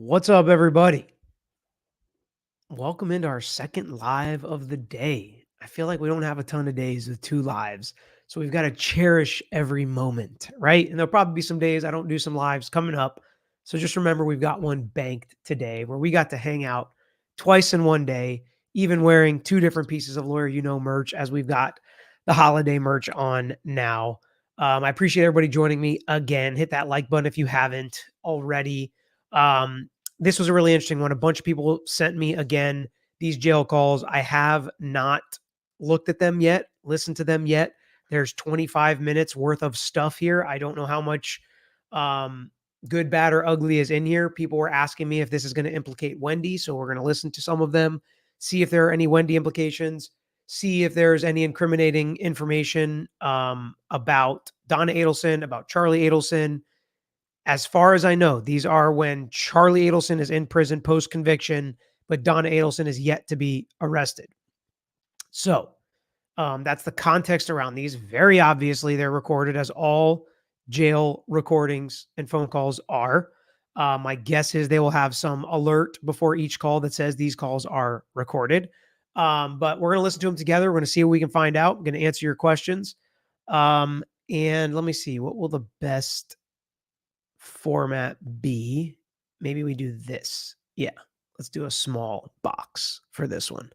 What's up, everybody? Welcome into our second live of the day. I feel like we don't have a ton of days with two lives, so we've got to cherish every moment, right? And there'll probably be some days I don't do some lives coming up. So just remember, we've got one banked today where we got to hang out twice in one day, even wearing two different pieces of Lawyer You Know merch, as we've got the holiday merch on now. I appreciate everybody joining me again. Hit that like button if you haven't already. This was a really interesting one. A bunch of people sent me again these jail calls. I have not looked at them yet, listened to them yet. There's 25 minutes worth of stuff here. I don't know how much good, bad, or ugly is in here. People were asking me if this is going to implicate Wendy, so we're going to listen to some of them, see if there are any Wendy implications, see if there's any incriminating information about Donna Adelson, about Charlie Adelson. As far as I know, these are when Charlie Adelson is in prison post-conviction, but Donna Adelson is yet to be arrested. So that's the context around these. Very obviously, they're recorded, as all jail recordings and phone calls are. My guess is they will have some alert before each call that says these calls are recorded. But we're going to listen to them together. We're going to see what we can find out. I'm going to answer your questions. And let me see, what will the best format be? Maybe we do this. Yeah, let's do a small box for this one.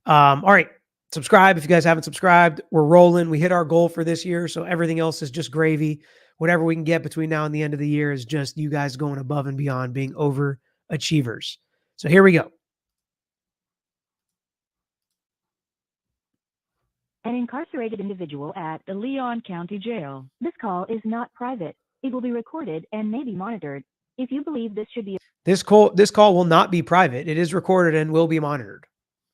All right, subscribe if you guys haven't subscribed. We're rolling. We hit our goal for this year, so everything else is just gravy. Whatever we can get between now and the end of the year is just you guys going above and beyond, being overachievers. So here we go. An incarcerated individual at the Leon County Jail. This call is not private. It will be recorded and may be monitored. If you believe this should be This call will not be private. It is recorded and will be monitored.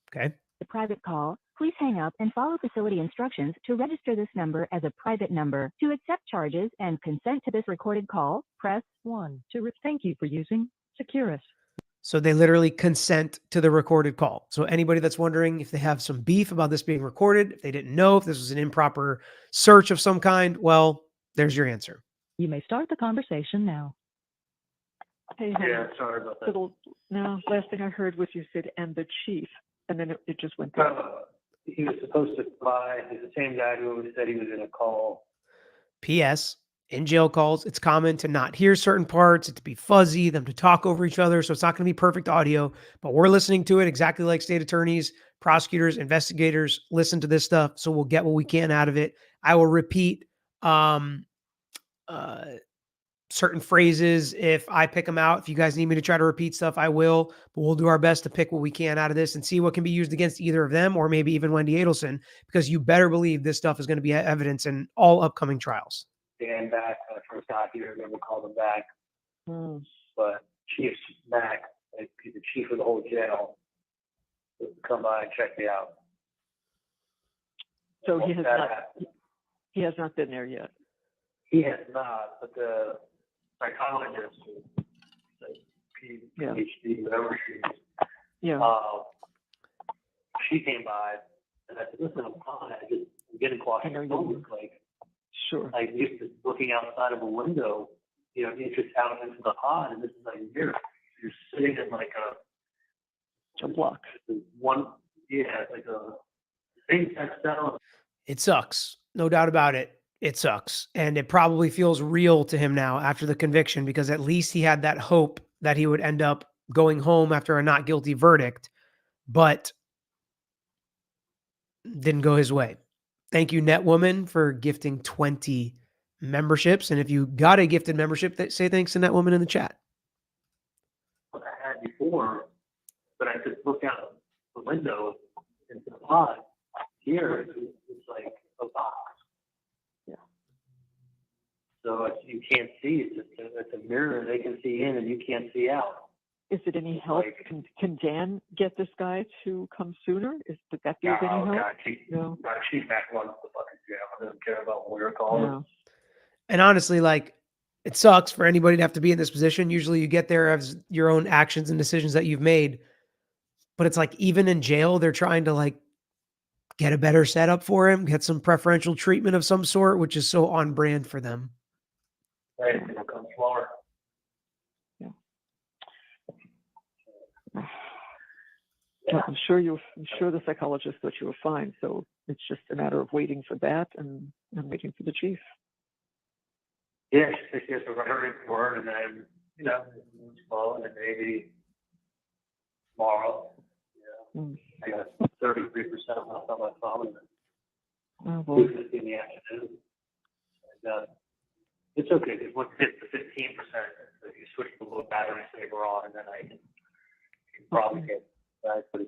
Okay. a private call, please hang up and follow facility instructions to register this number as a private number. To accept charges and consent to this recorded call, press 1. Thank you for using Securus. So they literally consent to the recorded call. So anybody that's wondering if they have some beef about this being recorded, if they didn't know if this was an improper search of some kind, well, there's your answer. You may start the conversation now. Hey, Yeah, sorry about that. little, no, last thing I heard was you said, and the chief, and then it just went through. He was supposed to fly. He's the same guy who always said he was in a call. P.S. In jail calls, it's common to not hear certain parts, it to be fuzzy, them to talk over each other. So it's not going to be perfect audio, but we're listening to it exactly like state attorneys, prosecutors, investigators listen to this stuff. So we'll get what we can out of it. I will repeat certain phrases if I pick them out. If you guys need me to try to repeat stuff, I will, but we'll do our best to pick what we can out of this and see what can be used against either of them or maybe even Wendy Adelson, because you better believe this stuff is going to be evidence in all upcoming trials. Dan back when I first got here, never called him back. But Chief's back, like, he's the chief of the whole jail. Come by and check me out. So Once he has that not, happens, he has not been there yet. he has not, but the psychologist, like Yeah. PhD, whatever she is, Yeah. she came by and I said, listen, I'm fine. I'm getting claustrophobic. Like used to looking outside of a window, you know, just out into the pod, and this is like you're sitting in like a block. One, yeah, like a thing that's down. It sucks. No doubt about it. It sucks. And it probably feels real to him now after the conviction, because at least he had that hope that he would end up going home after a not guilty verdict, but didn't go his way. Thank you, Netwoman, for gifting 20 memberships. And if you got a gifted membership, say thanks to Netwoman in the chat. What I had before, but I could look out the window into the pod. Here, it's like a box. Yeah. So you can't see. It's a mirror. They can see in, and you can't see out. Is it any help? Can Dan get this guy to come sooner? Would that be of any help? No. She's back on the fucking jail. I don't care about where it calls. No. And honestly, like, it sucks for anybody to have to be in this position. Usually you get there as your own actions and decisions that you've made. But it's like, even in jail, they're trying to like get a better setup for him, get some preferential treatment of some sort, which is so on brand for them. Right, it'll come slower. Well, I'm sure the psychologist thought you were fine. So it's just a matter of waiting for that and waiting for the chief. Yeah, she said she has to write her report, and then, you know, tomorrow, and then maybe tomorrow. Yeah. I got 33% left on my phone, and Oh, well, 2:50 in the afternoon. And, it's okay, because once it hits the 15%, if you switch the little battery saver on, and then I can probably get that. But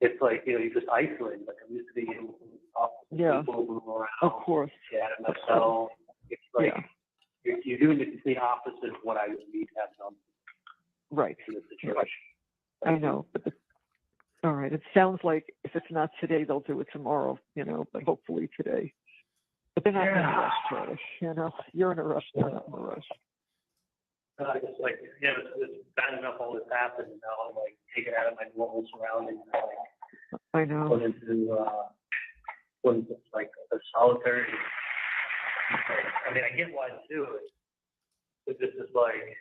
it's like, you know, you just isolate. Like, I'm used to being able to talk to Yeah. people, move around, of course. chat at myself. It's like, Yeah. you're doing the complete opposite of what I would need to have done Right. in this situation. I know. But all right. It sounds like if it's not today, they'll do it tomorrow, you know, but hopefully today. But they're not in a rush, Travis. You know, you're in a rush, they're not in a rush. I just like, you know, it's bad enough all this happened, and now I'm like taken out of my normal surroundings, and like I know. put into like a solitary. I mean, I get why to do it, but this is like,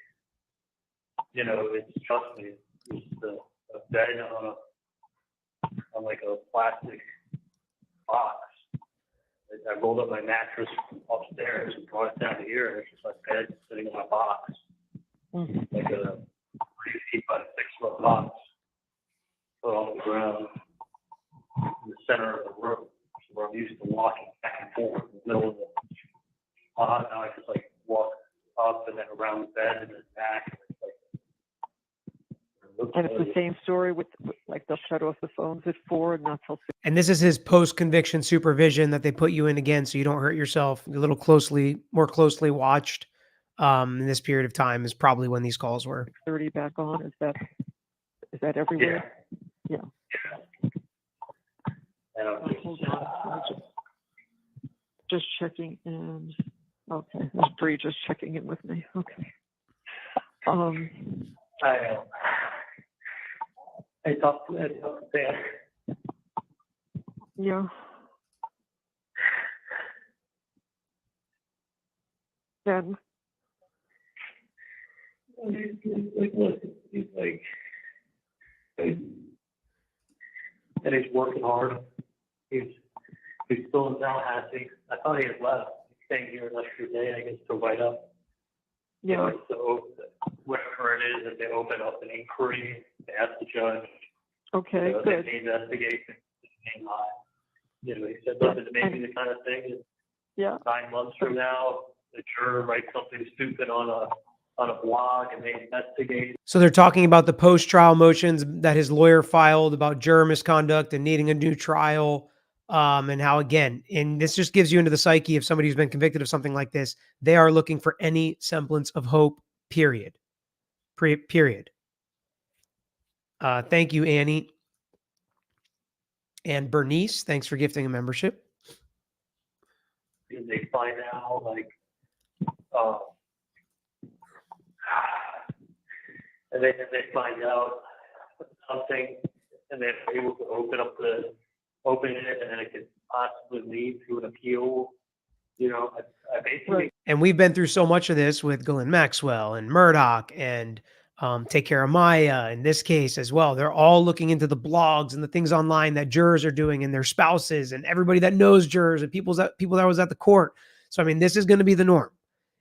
you know, it's, trust me, it's a bed on like a plastic box. I rolled up my mattress upstairs and brought it down here, and it's just like bed sitting in my box, like a 3 feet by 6 foot box, put on the ground in the center of the room, where I'm used to walking back and forth in the middle of the pod. Now I just like walk up and then around the bed and then back. And it's the same story with like they'll shut off the phones at 4 and not till 6. And this is his post-conviction supervision that they put you in again, so you don't hurt yourself. You're a little more closely watched. In this period of time is probably when these calls were. 30 back on. Is that everywhere? Yeah. Hold on. Just checking in. Okay. There's Bree just checking in with me. Okay. I talked to Dan. Yeah. Then He's like, and he's working hard. He's still in Tallahassee. I thought he had left. He's staying here an extra day, I guess, to write up. yeah. You know, so whatever it is, if they open up an inquiry, they ask the judge. Okay. You know, Good. the investigation, you know, he said, listen, it may be the kind of thing that Yeah. 9 months from now, the juror writes something stupid on a blog and they investigate. So they're talking about the post-trial motions that his lawyer filed about juror misconduct and needing a new trial. And how, again, and this just gives you into the psyche of somebody who's been convicted of something like this. They are looking for any semblance of hope, period. Period. Thank you, Annie. And Bernice, thanks for gifting a membership. And they find out, like, and then they find out something, and they're able to open it, and then it could possibly lead to an appeal. You know, I basically. Right. And we've been through so much of this with Ghislaine Maxwell and Murdoch and Take Care of Maya in this case as well. They're all looking into the blogs and the things online that jurors are doing and their spouses and everybody that knows jurors and people that was at the court. So, I mean, this is going to be the norm.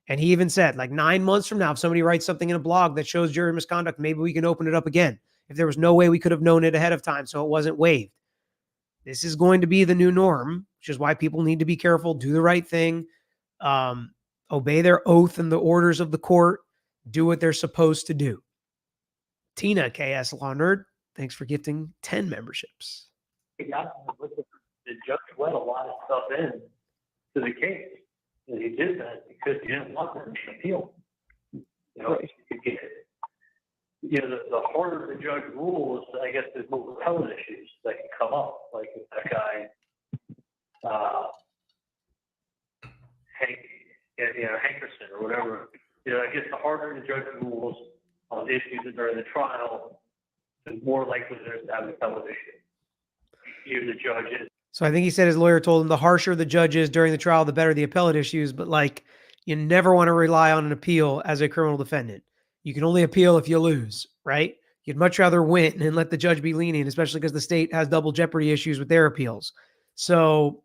And he even said, like 9 months from now, if somebody writes something in a blog that shows juror misconduct, maybe we can open it up again. If there was no way we could have known it ahead of time, so it wasn't waived. This is going to be the new norm, which is why people need to be careful, do the right thing, obey their oath and the orders of the court, do what they're supposed to do. Tina, KS Law Nerd, thanks for gifting 10 memberships. The judge let a lot of stuff in to the case. And he did that because he didn't want there to be an appeal. You know, Right. The harder the judge rules, I guess there's more appellate issues that can come up. Like if that guy, Hankerson or whatever. You know, I guess the harder the judge rules on issues during the trial, the more likely there's to have an appellate issue. Even the judge is. So I think he said his lawyer told him the harsher the judge is during the trial, the better the appellate issues. But like, you never want to rely on an appeal as a criminal defendant. You can only appeal if you lose, right? You'd much rather win and let the judge be lenient, especially because the state has double jeopardy issues with their appeals. So,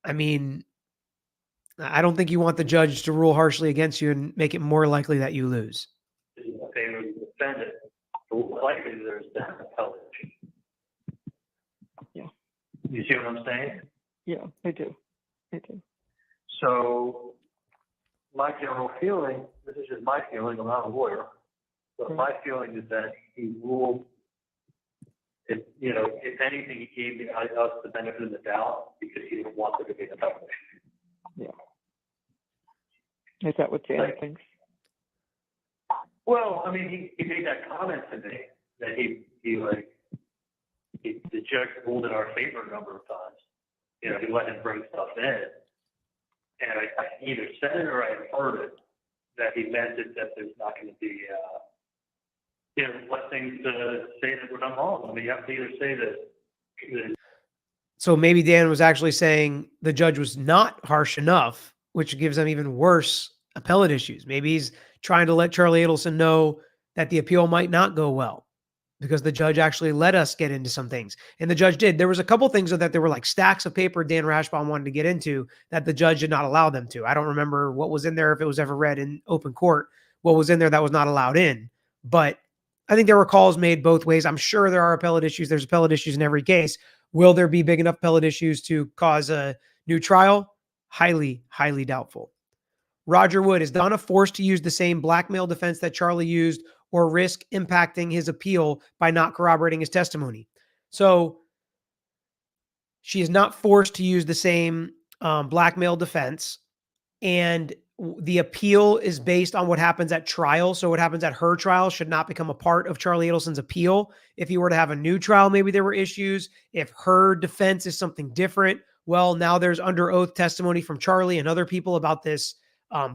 I mean, I don't think you want the judge to rule harshly against you and make it more likely that you lose. In favor of the defendant, the likely there's that appellate. Yeah. You see what I'm saying? Yeah, I do. So my general feeling, this is just my feeling, I'm not a lawyer, but my feeling is that he ruled, if anything, he gave us the benefit of the doubt because he didn't want there to be an appellate. Yeah. Is that what Dan thinks? Well, I mean, he made that comment to me that the judge ruled in our favor a number of times. He let him bring stuff in. And I either said it or I heard it, that he meant it that there's not going to be, let things say that we're done wrong. I mean, you have to either say that. So maybe Dan was actually saying the judge was not harsh enough, which gives them even worse appellate issues. Maybe he's trying to let Charlie Adelson know that the appeal might not go well because the judge actually let us get into some things. And the judge did. There was a couple things that there were like stacks of paper Dan Rashbaum wanted to get into that the judge did not allow them to. I don't remember what was in there, if it was ever read in open court, what was in there that was not allowed in. But I think there were calls made both ways. I'm sure there are appellate issues. There's appellate issues in every case. Will there be big enough appellate issues to cause a new trial? Highly, highly doubtful. Roger Wood, is Donna forced to use the same blackmail defense that Charlie used or risk impacting his appeal by not corroborating his testimony? So she is not forced to use the same blackmail defense. And the appeal is based on what happens at trial. So what happens at her trial should not become a part of Charlie Adelson's appeal. If he were to have a new trial, maybe there were issues. If her defense is something different, well, now there's under oath testimony from Charlie and other people about this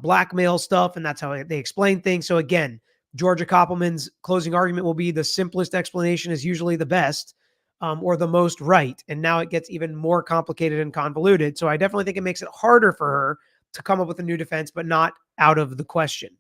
blackmail stuff, and that's how they explain things. So again, Georgia Koppelman's closing argument will be the simplest explanation is usually the best, or the most right. And now it gets even more complicated and convoluted. So I definitely think it makes it harder for her to come up with a new defense, but not out of the question.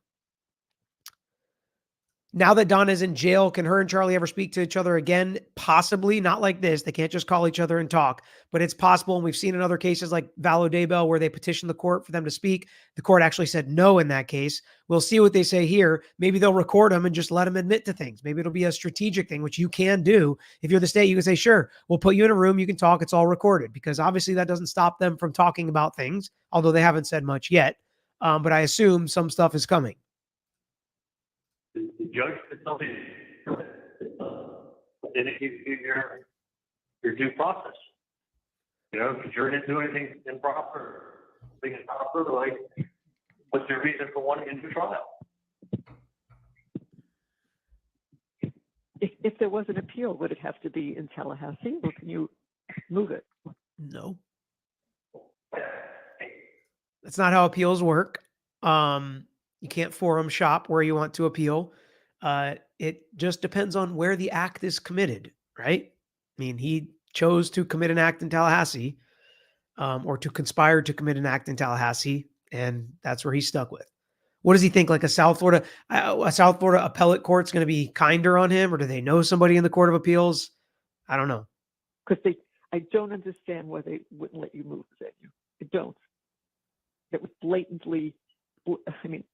Now that Donna is in jail, can her and Charlie ever speak to each other again? Possibly, not like this. They can't just call each other and talk, but it's possible. And we've seen in other cases like Valo Daybell where they petitioned the court for them to speak. The court actually said no in that case. We'll see what they say here. Maybe they'll record them and just let them admit to things. Maybe it'll be a strategic thing, which you can do. If you're the state, you can say, sure, we'll put you in a room. You can talk. It's all recorded, because obviously that doesn't stop them from talking about things, although they haven't said much yet. But I assume some stuff is coming. The judge could tell me didn't give you your due process. Because you didn't do anything improper, like, what's your reason for wanting a new trial? If there was an appeal, would it have to be in Tallahassee, or can you move it? No. That's not how appeals work. You can't forum shop where you want to appeal. It just depends on where the act is committed, right? I mean, he chose to commit an act in Tallahassee, or to conspire to commit an act in Tallahassee, and that's where he's stuck with. What does he think? Like a South Florida appellate court's going to be kinder on him, or do they know somebody in the Court of Appeals? I don't know. Because I don't understand why they wouldn't let you move the venue. I don't. It was blatantly, I mean,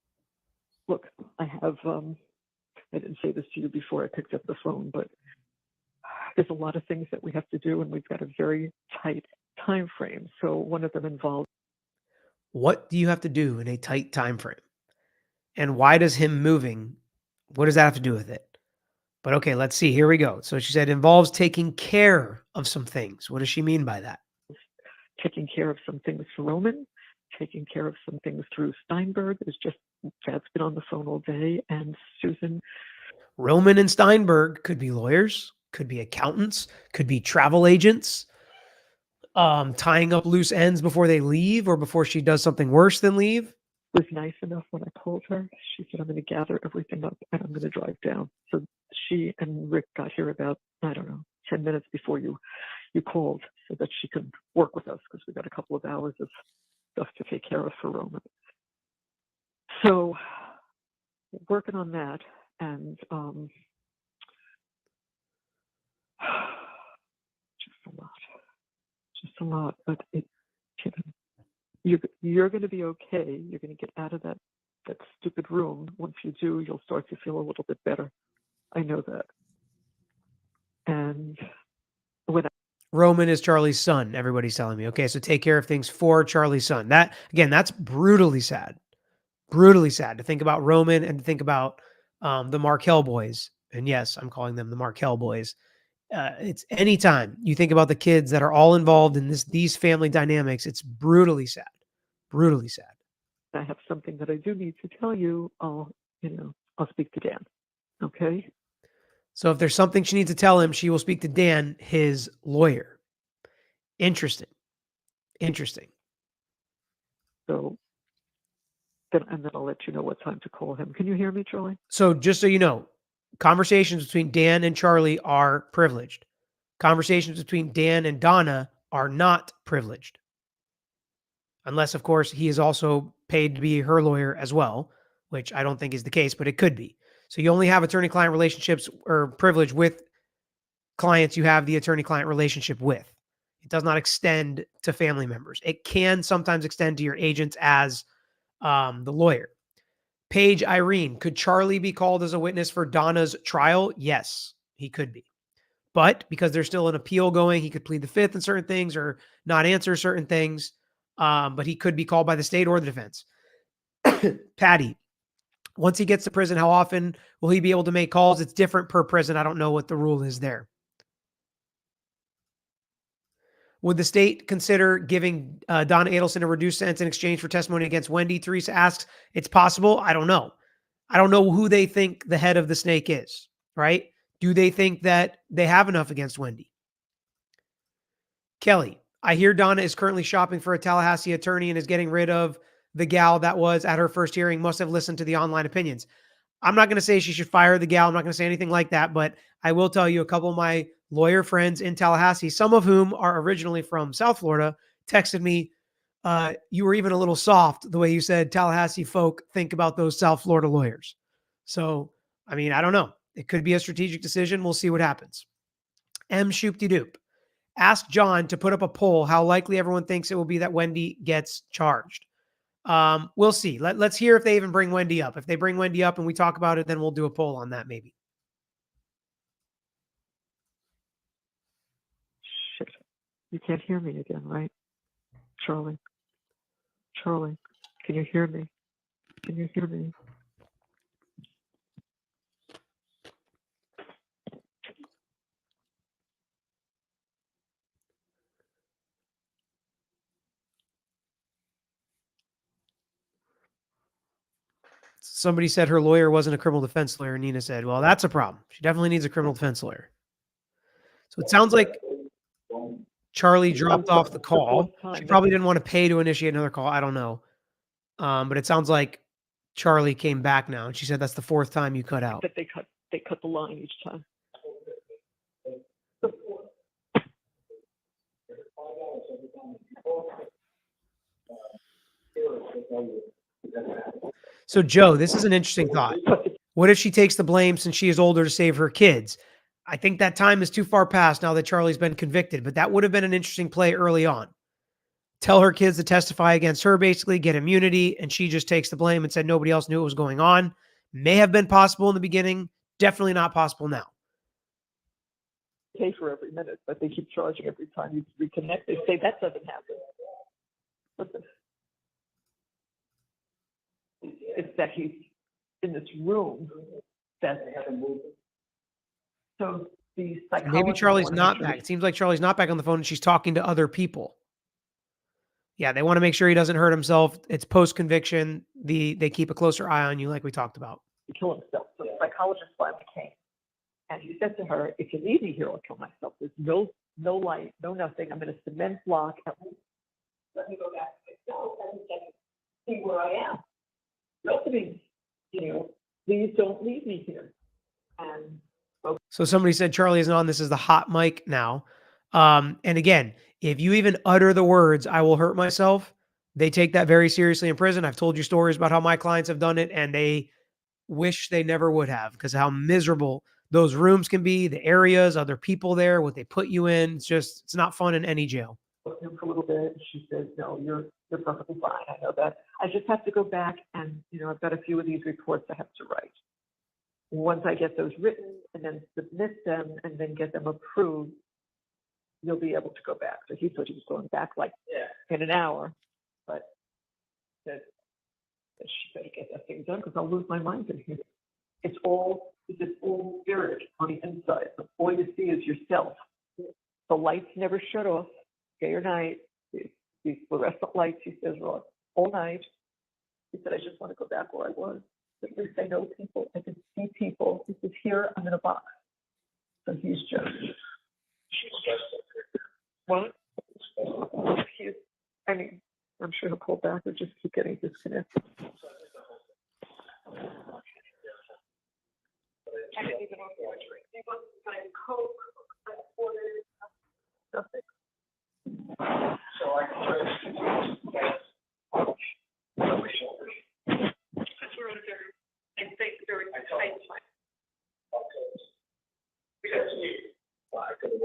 look, I have, I didn't say this to you before I picked up the phone, but there's a lot of things that we have to do, and we've got a very tight time frame. So one of them involves. What do you have to do in a tight time frame? And why does him moving, what does that have to do with it? But okay, let's see. Here we go. So she said involves taking care of some things. What does she mean by that? Taking care of some things for Roman, taking care of some things through Steinberg. Chad's been on the phone all day, and Susan. Roman and Steinberg could be lawyers, could be accountants, could be travel agents, tying up loose ends before they leave or before she does something worse than leave. Was nice enough when I called her. She said, I'm going to gather everything up and I'm going to drive down. So she and Rick got here about, 10 minutes before you called, so that she could work with us, because we got a couple of hours of stuff to take care of for Roman. So working on that, and a lot, but you're going to be okay. You're going to get out of that stupid room. Once you do, you'll start to feel a little bit better. I know that. And Roman is Charlie's son, everybody's telling me. Okay, so take care of things for Charlie's son. That, again, that's brutally sad. Brutally sad to think about Roman and to think about the Markel boys. And yes, I'm calling them the Markel boys. It's anytime you think about the kids that are all involved in these family dynamics, it's brutally sad. Brutally sad. I have something that I do need to tell you. I'll speak to Dan. Okay? So if there's something she needs to tell him, she will speak to Dan, his lawyer. Interesting. So then I'll let you know what time to call him. Can you hear me, Charlie? So just so you know, conversations between Dan and Charlie are privileged. Conversations between Dan and Donna are not privileged. Unless, of course, he is also paid to be her lawyer as well, which I don't think is the case, but it could be. So you only have attorney-client relationships or privilege with clients you have the attorney-client relationship with. It does not extend to family members. It can sometimes extend to your agents as the lawyer. Paige Irene, could Charlie be called as a witness for Donna's trial? Yes, he could be. But because there's still an appeal going, he could plead the fifth in certain things or not answer certain things. But he could be called by the state or the defense. Patty, once he gets to prison, how often will he be able to make calls? It's different per prison. I don't know what the rule is there. Would the state consider giving Donna Adelson a reduced sentence in exchange for testimony against Wendy? Teresa asks. It's possible. I don't know. I don't know who they think the head of the snake is, right? Do they think that they have enough against Wendy? Kelly, I hear Donna is currently shopping for a Tallahassee attorney and is getting rid of the gal that was at her first hearing, must have listened to the online opinions. I'm not going to say she should fire the gal. I'm not going to say anything like that, but I will tell you a couple of my lawyer friends in Tallahassee, some of whom are originally from South Florida, texted me, you were even a little soft the way you said Tallahassee folk think about those South Florida lawyers. So, I mean, I don't know. It could be a strategic decision. We'll see what happens. M. Shoop-de-doop. Ask John to put up a poll how likely everyone thinks it will be that Wendy gets charged. We'll see. Let's hear if they even bring Wendy up. If they bring Wendy up and we talk about it, then we'll do a poll on that maybe. Shit. You can't hear me again, right? Charlie, can you hear me? Can you hear me? Somebody said her lawyer wasn't a criminal defense lawyer. Nina said, well, that's a problem. She definitely needs a criminal defense lawyer. So it sounds like Charlie dropped off the call. She probably didn't want to pay to initiate another call. I don't know. But it sounds like Charlie came back now. And she said that's the fourth time you cut out. That they cut the line each time. So, Joe, this is an interesting thought. What if she takes the blame since she is older to save her kids? I think that time is too far past now that Charlie's been convicted, but that would have been an interesting play early on. Tell her kids to testify against her, basically, get immunity, and she just takes the blame and said nobody else knew what was going on. May have been possible in the beginning, definitely not possible now. Pay for every minute, but they keep charging every time you reconnect. They say that doesn't happen. Listen. It's that he's in this room that so the psychologist. Maybe Charlie's not back. It seems like Charlie's not back on the phone and she's talking to other people. Yeah, they want to make sure he doesn't hurt himself. It's post-conviction. They keep a closer eye on you like we talked about. To kill himself. So the psychologist finally came. And he said to her, if you leave me here, I'll kill myself. There's no light, no nothing. I'm in a cement block. Let me go back to myself and see where I am. Nobody, please don't leave me here. And so somebody said Charlie isn't on. This is the hot mic now. And again, if you even utter the words, I will hurt myself, they take that very seriously in prison. I've told you stories about how my clients have done it and they wish they never would have because how miserable those rooms can be, the areas, other people there, what they put you in. It's not fun in any jail. spoke to him for a little bit, and she says, no, you're perfectly fine. I know that. I just have to go back and, I've got a few of these reports I have to write. Once I get those written and then submit them and then get them approved, you'll be able to go back. So he thought he was going back like in an hour, but that she better get that thing done because I'll lose my mind in here. It's all spirit on the inside. All you see is yourself. The lights never shut off, day or night. These fluorescent lights, he says, are on all night. He said, I just want to go back where I was. At least I know people. I can see people. He says, here, I'm in a box. So he's just. What? I'm sure he'll pull back or just keep getting disconnected. I didn't even know what to drink. He wasn't buying Coke. I ordered nothing. So I can try to because we're in a very, I think, very tight time. Because I could have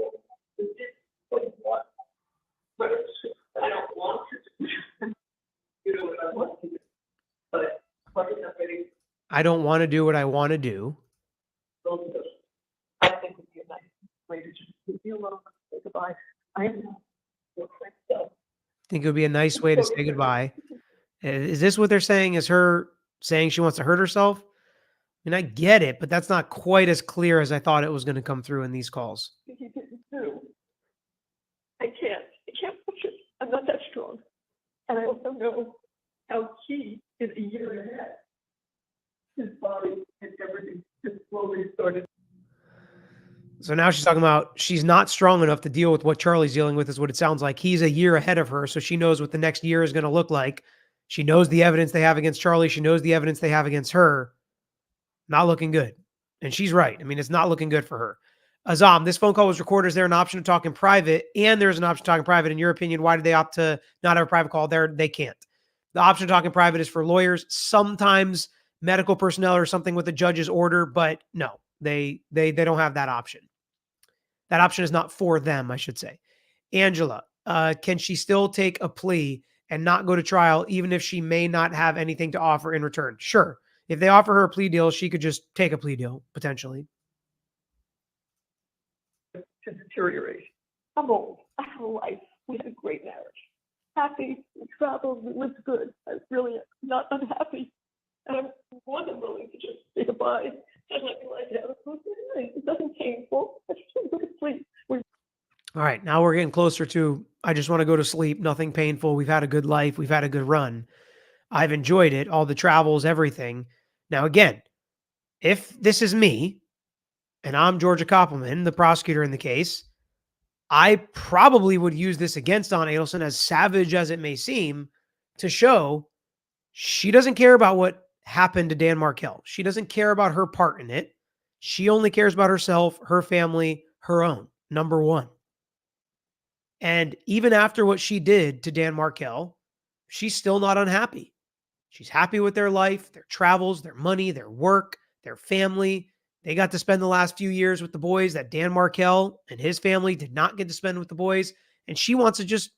what? I don't want to. You know what I want to do. But I don't want to do what I want to do. I think it would be a nice way to just leave you alone, say goodbye. I am Think it would be a nice way to say goodbye. Is this what they're saying? Is her saying she wants to hurt herself? I mean, I get it, but that's not quite as clear as I thought it was going to come through in these calls. he didn't do. I can't push it. I'm not that strong. And I also know how he is a year ahead. His body and everything just slowly started. So now she's talking about she's not strong enough to deal with what Charlie's dealing with, is what it sounds like. He's a year ahead of her, so she knows what the next year is going to look like. She knows the evidence they have against Charlie. She knows the evidence they have against her. Not looking good. And she's right. I mean, it's not looking good for her. Azam, this phone call was recorded. Is there an option to talk in private? And there's an option to talk in private. In your opinion, why did they opt to not have a private call there? They can't. The option to talk in private is for lawyers, sometimes medical personnel or something with a judge's order, but no, they don't have that option. That option is not for them, I should say. Angela, can she still take a plea and not go to trial, even if she may not have anything to offer in return? Sure. If they offer her a plea deal, she could just take a plea deal, potentially. To deteriorate. I'm old. I have a life. We had a great marriage. Happy. We traveled. We lived good. I really am not unhappy. And I'm more than willing to just say goodbye. Just let me lie down. It's nothing painful. I just want to go to sleep. All right. Now we're getting closer to, I just want to go to sleep. Nothing painful. We've had a good life. We've had a good run. I've enjoyed it. All the travels, everything. Now, again, if this is me and I'm Georgia Koppelman, the prosecutor in the case, I probably would use this against Donna Adelson, as savage as it may seem, to show she doesn't care about what happened to Dan Markell. She doesn't care about her part in it. She only cares about herself, her family, her own, number one. And even after what she did to Dan Markell, she's still not unhappy. She's happy with their life, their travels, their money, their work, their family. They got to spend the last few years with the boys that Dan Markell and his family did not get to spend with the boys. And she wants to just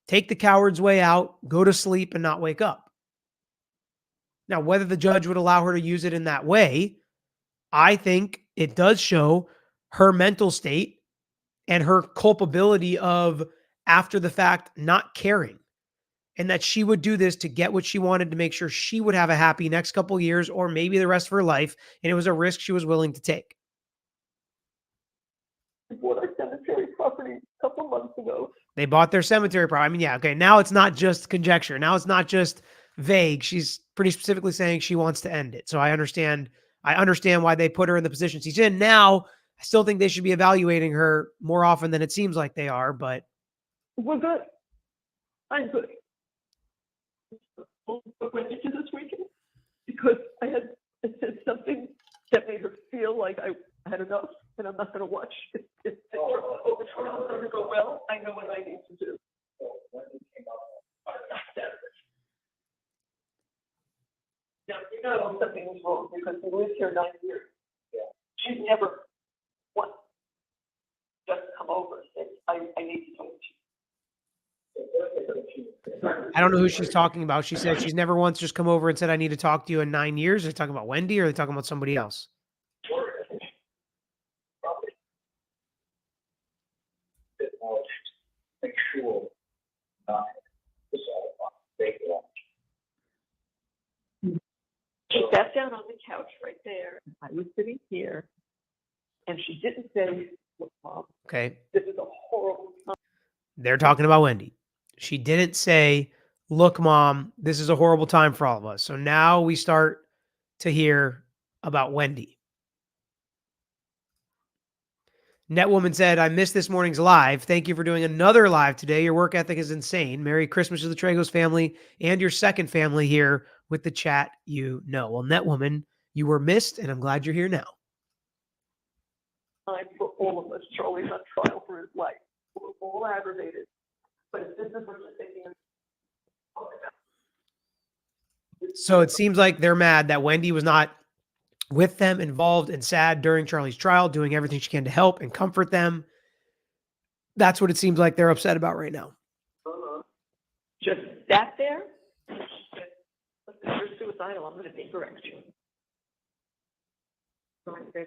take the coward's way out, go to sleep, and not wake up. Now, whether the judge would allow her to use it in that way, I think it does show her mental state and her culpability of, after the fact, not caring. And that she would do this to get what she wanted, to make sure she would have a happy next couple of years or maybe the rest of her life. And it was a risk she was willing to take. We bought our cemetery property a couple months ago. They bought their cemetery property. I mean, yeah, okay. Now it's not just conjecture. Now it's not just vague. She's pretty specifically saying she wants to end it. So I understand why they put her in the position she's in. Now, I still think they should be evaluating her more often than it seems like they are, but. We're good. I'm good. But Wendy did this weekend because I said something that made her feel like I had enough, and I'm not going to watch. If the trial doesn't go well, I know what I need to do. Now, you know something was wrong because we lived here 9 years. She's never once just come over and said, I need to talk to you. I don't know who she's talking about. She said she's never once just come over and said, I need to talk to you in 9 years. Are they talking about Wendy or are they talking about somebody else? She sat down on the couch right there. I was sitting here, and she didn't say, "Look, Mom, Okay. this is a horrible time." They're talking about Wendy. She didn't say, look, Mom, this is a horrible time for all of us. So now we start to hear about Wendy. Netwoman said, I missed this morning's live. Thank you for doing another live today. Your work ethic is insane. Merry Christmas to the Tragos family and your second family here with the chat you know. Well, Netwoman, you were missed, and I'm glad you're here now. Time for all of us. Charlie's on trial for his life. We're all aggravated. But if this is what you're thinking, So it seems like they're mad that Wendy was not with them, involved and sad during Charlie's trial, doing everything she can to help and comfort them. That's what it seems like they're upset about right now. just sat there. And she said, listen, you're suicidal. I'm going to take her extra. So I said,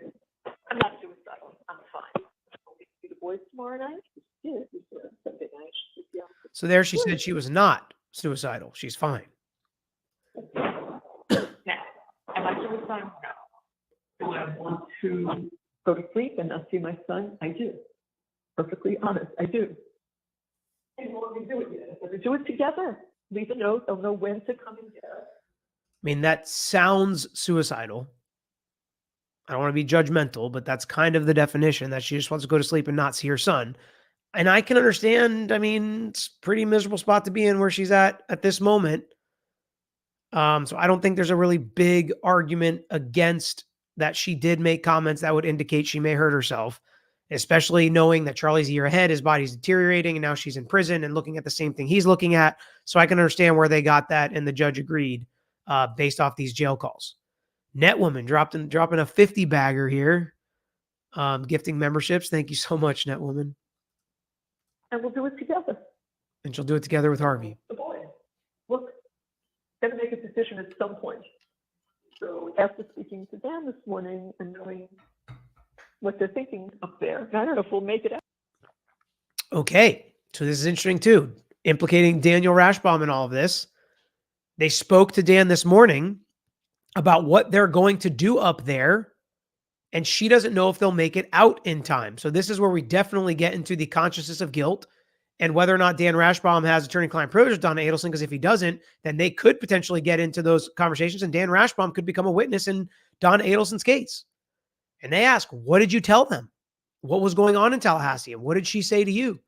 I'm not suicidal. I'm fine. I'll see the boys tomorrow night. She did. She said, Sunday night. She said, yeah. So there she said she was not suicidal. She's fine. Now, am I suicidal? No. Do I want to go to sleep and not see my son? I do. Perfectly honest, I do. And we'll do it yet. We'll do it together. Leave a note. They'll know when to come and get us. I mean, that sounds suicidal. I don't want to be judgmental, but that's kind of the definition, that she just wants to go to sleep and not see her son. And I can understand. I mean, it's a pretty miserable spot to be in where she's at this moment. So I don't think there's a really big argument against that. She did make comments that would indicate she may hurt herself, especially knowing that Charlie's a year ahead, his body's deteriorating, and now she's in prison and looking at the same thing he's looking at. So I can understand where they got that, and the judge agreed based off these jail calls. Netwoman dropping a 50 bagger here, gifting memberships. Thank you so much, Netwoman. And we'll do it together. And she'll do it together with Harvey. The boy. Look, got to make a decision at some point. So after speaking to Dan this morning and knowing what they're thinking up there, I don't know if we'll make it out. Okay, so this is interesting too, implicating Daniel Rashbaum in all of this. They spoke to Dan this morning about what they're going to do up there, and she doesn't know if they'll make it out in time. So this is where we definitely get into the consciousness of guilt and whether or not Dan Rashbaum has attorney-client privilege with Donna Adelson, because if he doesn't, then they could potentially get into those conversations, and Dan Rashbaum could become a witness in Donna Adelson's case. And they ask, what did you tell them? What was going on in Tallahassee? And what did she say to you?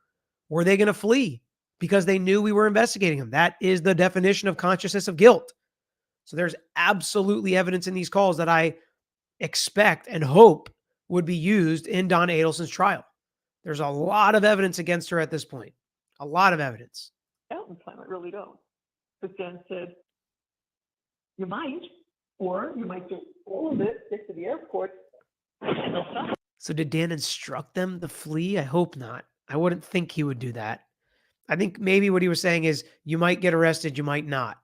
Were they going to flee because they knew we were investigating them? That is the definition of consciousness of guilt. So there's absolutely evidence in these calls that I expect and hope would be used in Donna Adelson's trial. There's a lot of evidence against her at this point. A lot of evidence. Out in time, I really don't. But Dan said, you might, or you might do all of it, get to the airport, and they'll stop. So did Dan instruct them to flee? I hope not. I wouldn't think he would do that. I think maybe what he was saying is, you might get arrested, you might not.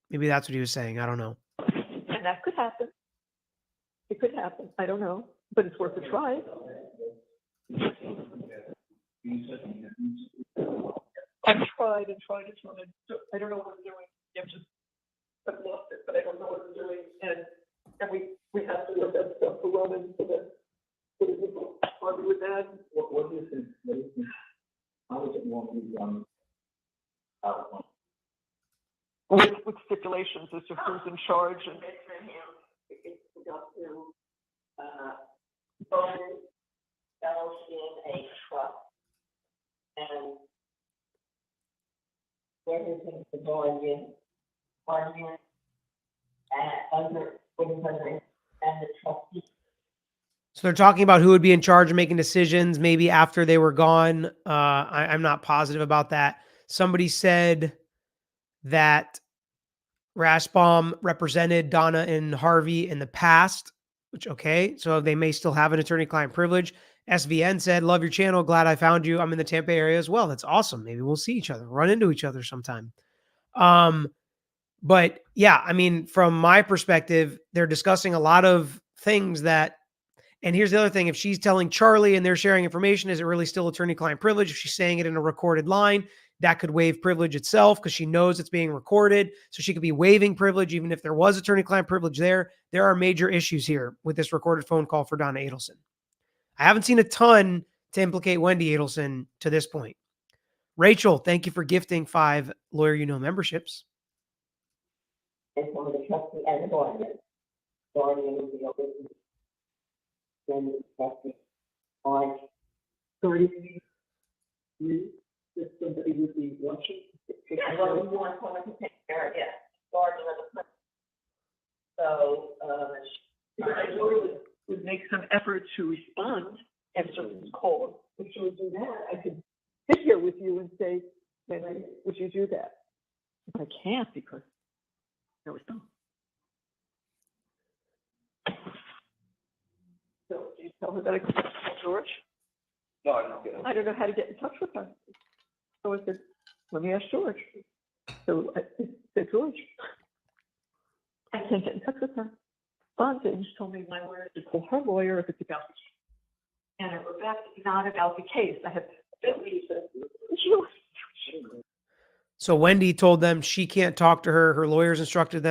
Maybe that's what he was saying. I don't know. And that could happen. It could happen. I don't know. But it's worth a try. I've tried and tried and tried. I don't know what I'm doing. I've lost it, but I don't know what I'm doing. And we have to look at stuff for Roman so that argue with that. What do you think? How does it want to be done? With stipulations as to who's in charge and. Both fellows in a truck, and where his things are going in, under and the trustee. So they're talking about who would be in charge of making decisions, maybe after they were gone. I'm not positive about that. Somebody said that Rashbaum represented Donna and Harvey in the past, which, okay, so they may still have an attorney-client privilege. SVN said, love your channel. Glad I found you. I'm in the Tampa area as well. That's awesome. Maybe we'll see each other, run into each other sometime. But yeah, I mean, from my perspective, they're discussing a lot of things that, and here's the other thing. If she's telling Charlie and they're sharing information, is it really still attorney-client privilege? If she's saying it in a recorded line, that could waive privilege itself because she knows it's being recorded. So she could be waiving privilege even if there was attorney-client privilege there. There are major issues here with this recorded phone call for Donna Adelson. I haven't seen a ton to implicate Wendy Adelson to this point. Rachel, thank you for gifting 5 Lawyer You Know memberships. And some of the trustee and the guardian. Guardian is the other. Then the trustee on. So you, if somebody would be watching. Yeah, well, we want someone to take care of, yeah, guardian of the person. So, I would make some effort to respond if someone's called. If she would do that, I could sit here with you and say, then would you do that? But I can't because no, it's not. So do you tell her that I can call George? No, I don't get it. I don't know how to get in touch with her. So I said, let me ask George. So I said, George, I can't get in touch with her. Fonda just told me my lawyer to call her lawyer if it's about the case. And Rebecca, it's not about the case. I have So Wendy told them she can't talk to her. Her lawyers instructed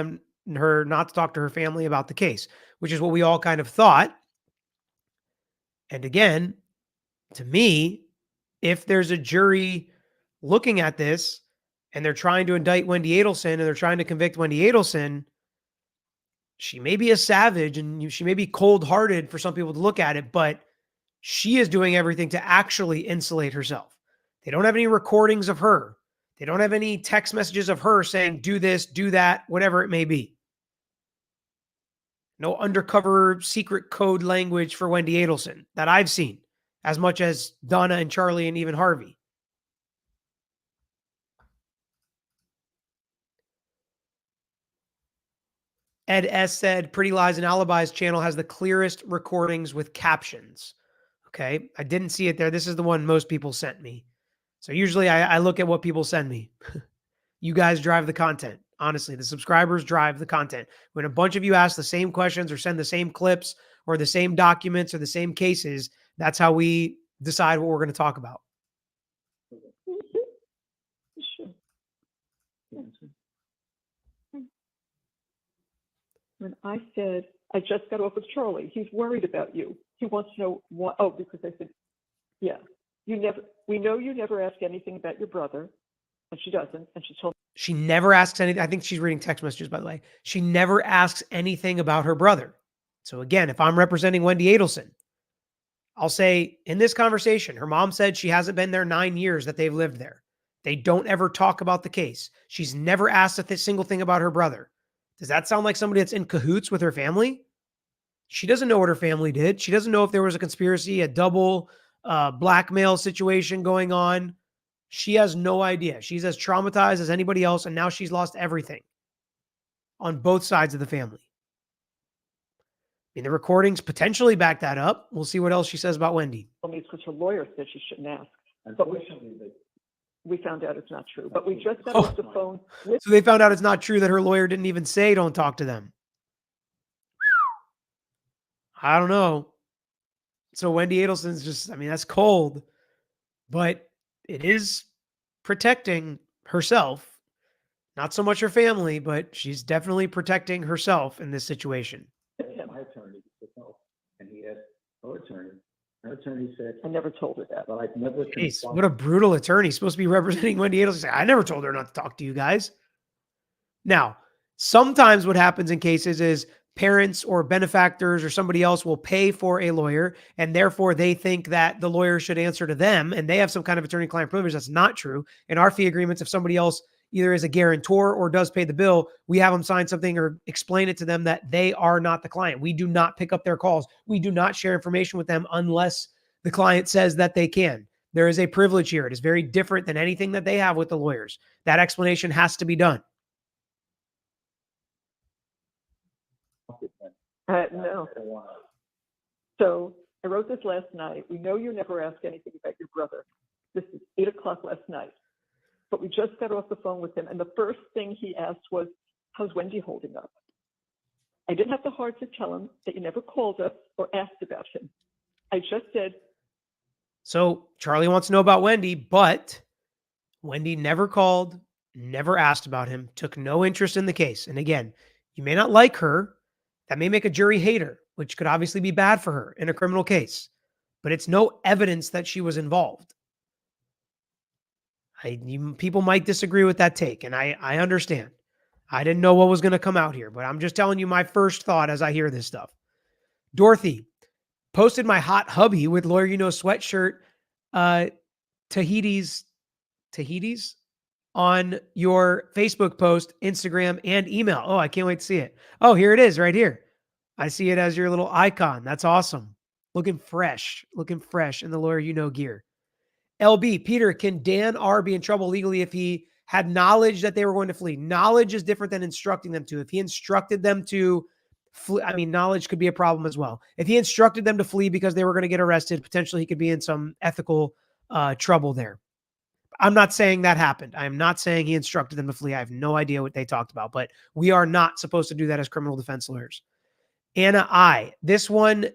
her not to talk to her family about the case, which is what we all kind of thought. And again, to me, if there's a jury looking at this and they're trying to indict Wendy Adelson and they're trying to convict Wendy Adelson, she may be a savage and she may be cold-hearted for some people to look at it, but she is doing everything to actually insulate herself. They don't have any recordings of her. They don't have any text messages of her saying, do this, do that, whatever it may be. No undercover secret code language for Wendy Adelson that I've seen, as much as Donna and Charlie and even Harvey. Ed S. said, Pretty Lies and Alibis channel has the clearest recordings with captions. Okay, I didn't see it there. This is the one most people sent me. So usually I look at what people send me. You guys drive the content. Honestly, the subscribers drive the content. When a bunch of you ask the same questions or send the same clips or the same documents or the same cases, that's how we decide what we're going to talk about. Sure. When I said, I just got off with Charlie, he's worried about you. He wants to know what, oh, because I said, yeah, we know you never ask anything about your brother. And she doesn't. And she told me. She never asks anything. I think she's reading text messages, by the way. She never asks anything about her brother. So again, if I'm representing Wendy Adelson, I'll say in this conversation, her mom said she hasn't been there 9 years that they've lived there. They don't ever talk about the case. She's never asked a single thing about her brother. Does that sound like somebody that's in cahoots with her family? She doesn't know what her family did. She doesn't know if there was a conspiracy, a double blackmail situation going on. She has no idea. She's as traumatized as anybody else, and now she's lost everything on both sides of the family. I mean, the recordings potentially back that up. We'll see what else she says about Wendy. Well, it's because her lawyer said she shouldn't ask. Unfortunately, We found out it's not true, but we just got off the phone with. So they found out it's not true that her lawyer didn't even say don't talk to them. I don't know. So Wendy Adelson's just, I mean, that's cold, but it is protecting herself. Not so much her family, but she's definitely protecting herself in this situation. my attorney said no, and he asked her attorney. Her attorney said, I never told her that. but I've never. Jeez, what a brutal attorney. Supposed to be representing Wendy Adelson. I never told her not to talk to you guys. Now, sometimes what happens in cases is parents or benefactors or somebody else will pay for a lawyer, and therefore they think that the lawyer should answer to them, and they have some kind of attorney-client privilege. That's not true. In our fee agreements, if somebody else either is a guarantor or does pay the bill, we have them sign something or explain it to them that they are not the client. We do not pick up their calls. We do not share information with them unless the client says that they can. There is a privilege here. It is very different than anything that they have with the lawyers. That explanation has to be done. No. So I wrote this last night. We know you never ask anything about your brother. This is 8 o'clock last night. but we just got off the phone with him, and the first thing he asked was, how's Wendy holding up? I didn't have the heart to tell him that you never called us or asked about him. I just said, So Charlie wants to know about Wendy, but Wendy never called, never asked about him, took no interest in the case. And again, you may not like her. That may make a jury hate her, which could obviously be bad for her in a criminal case. But it's no evidence that she was involved. People might disagree with that take, and I understand. I didn't know what was going to come out here, but I'm just telling you my first thought as I hear this stuff. Dorothy posted my hot hubby with Lawyer You Know sweatshirt, Tahiti's on your Facebook post, Instagram, and email. Oh, I can't wait to see it. Oh, here it is right here. I see it as your little icon. That's awesome. Looking fresh in the Lawyer You Know gear. LB, Peter, can Dan R be in trouble legally if he had knowledge that they were going to flee? Knowledge is different than instructing them to. If he instructed them to flee, I mean, knowledge could be a problem as well. If he instructed them to flee because they were going to get arrested, potentially he could be in some ethical trouble there. I'm not saying that happened. I am not saying he instructed them to flee. I have no idea what they talked about, but we are not supposed to do that as criminal defense lawyers. Anna I. This one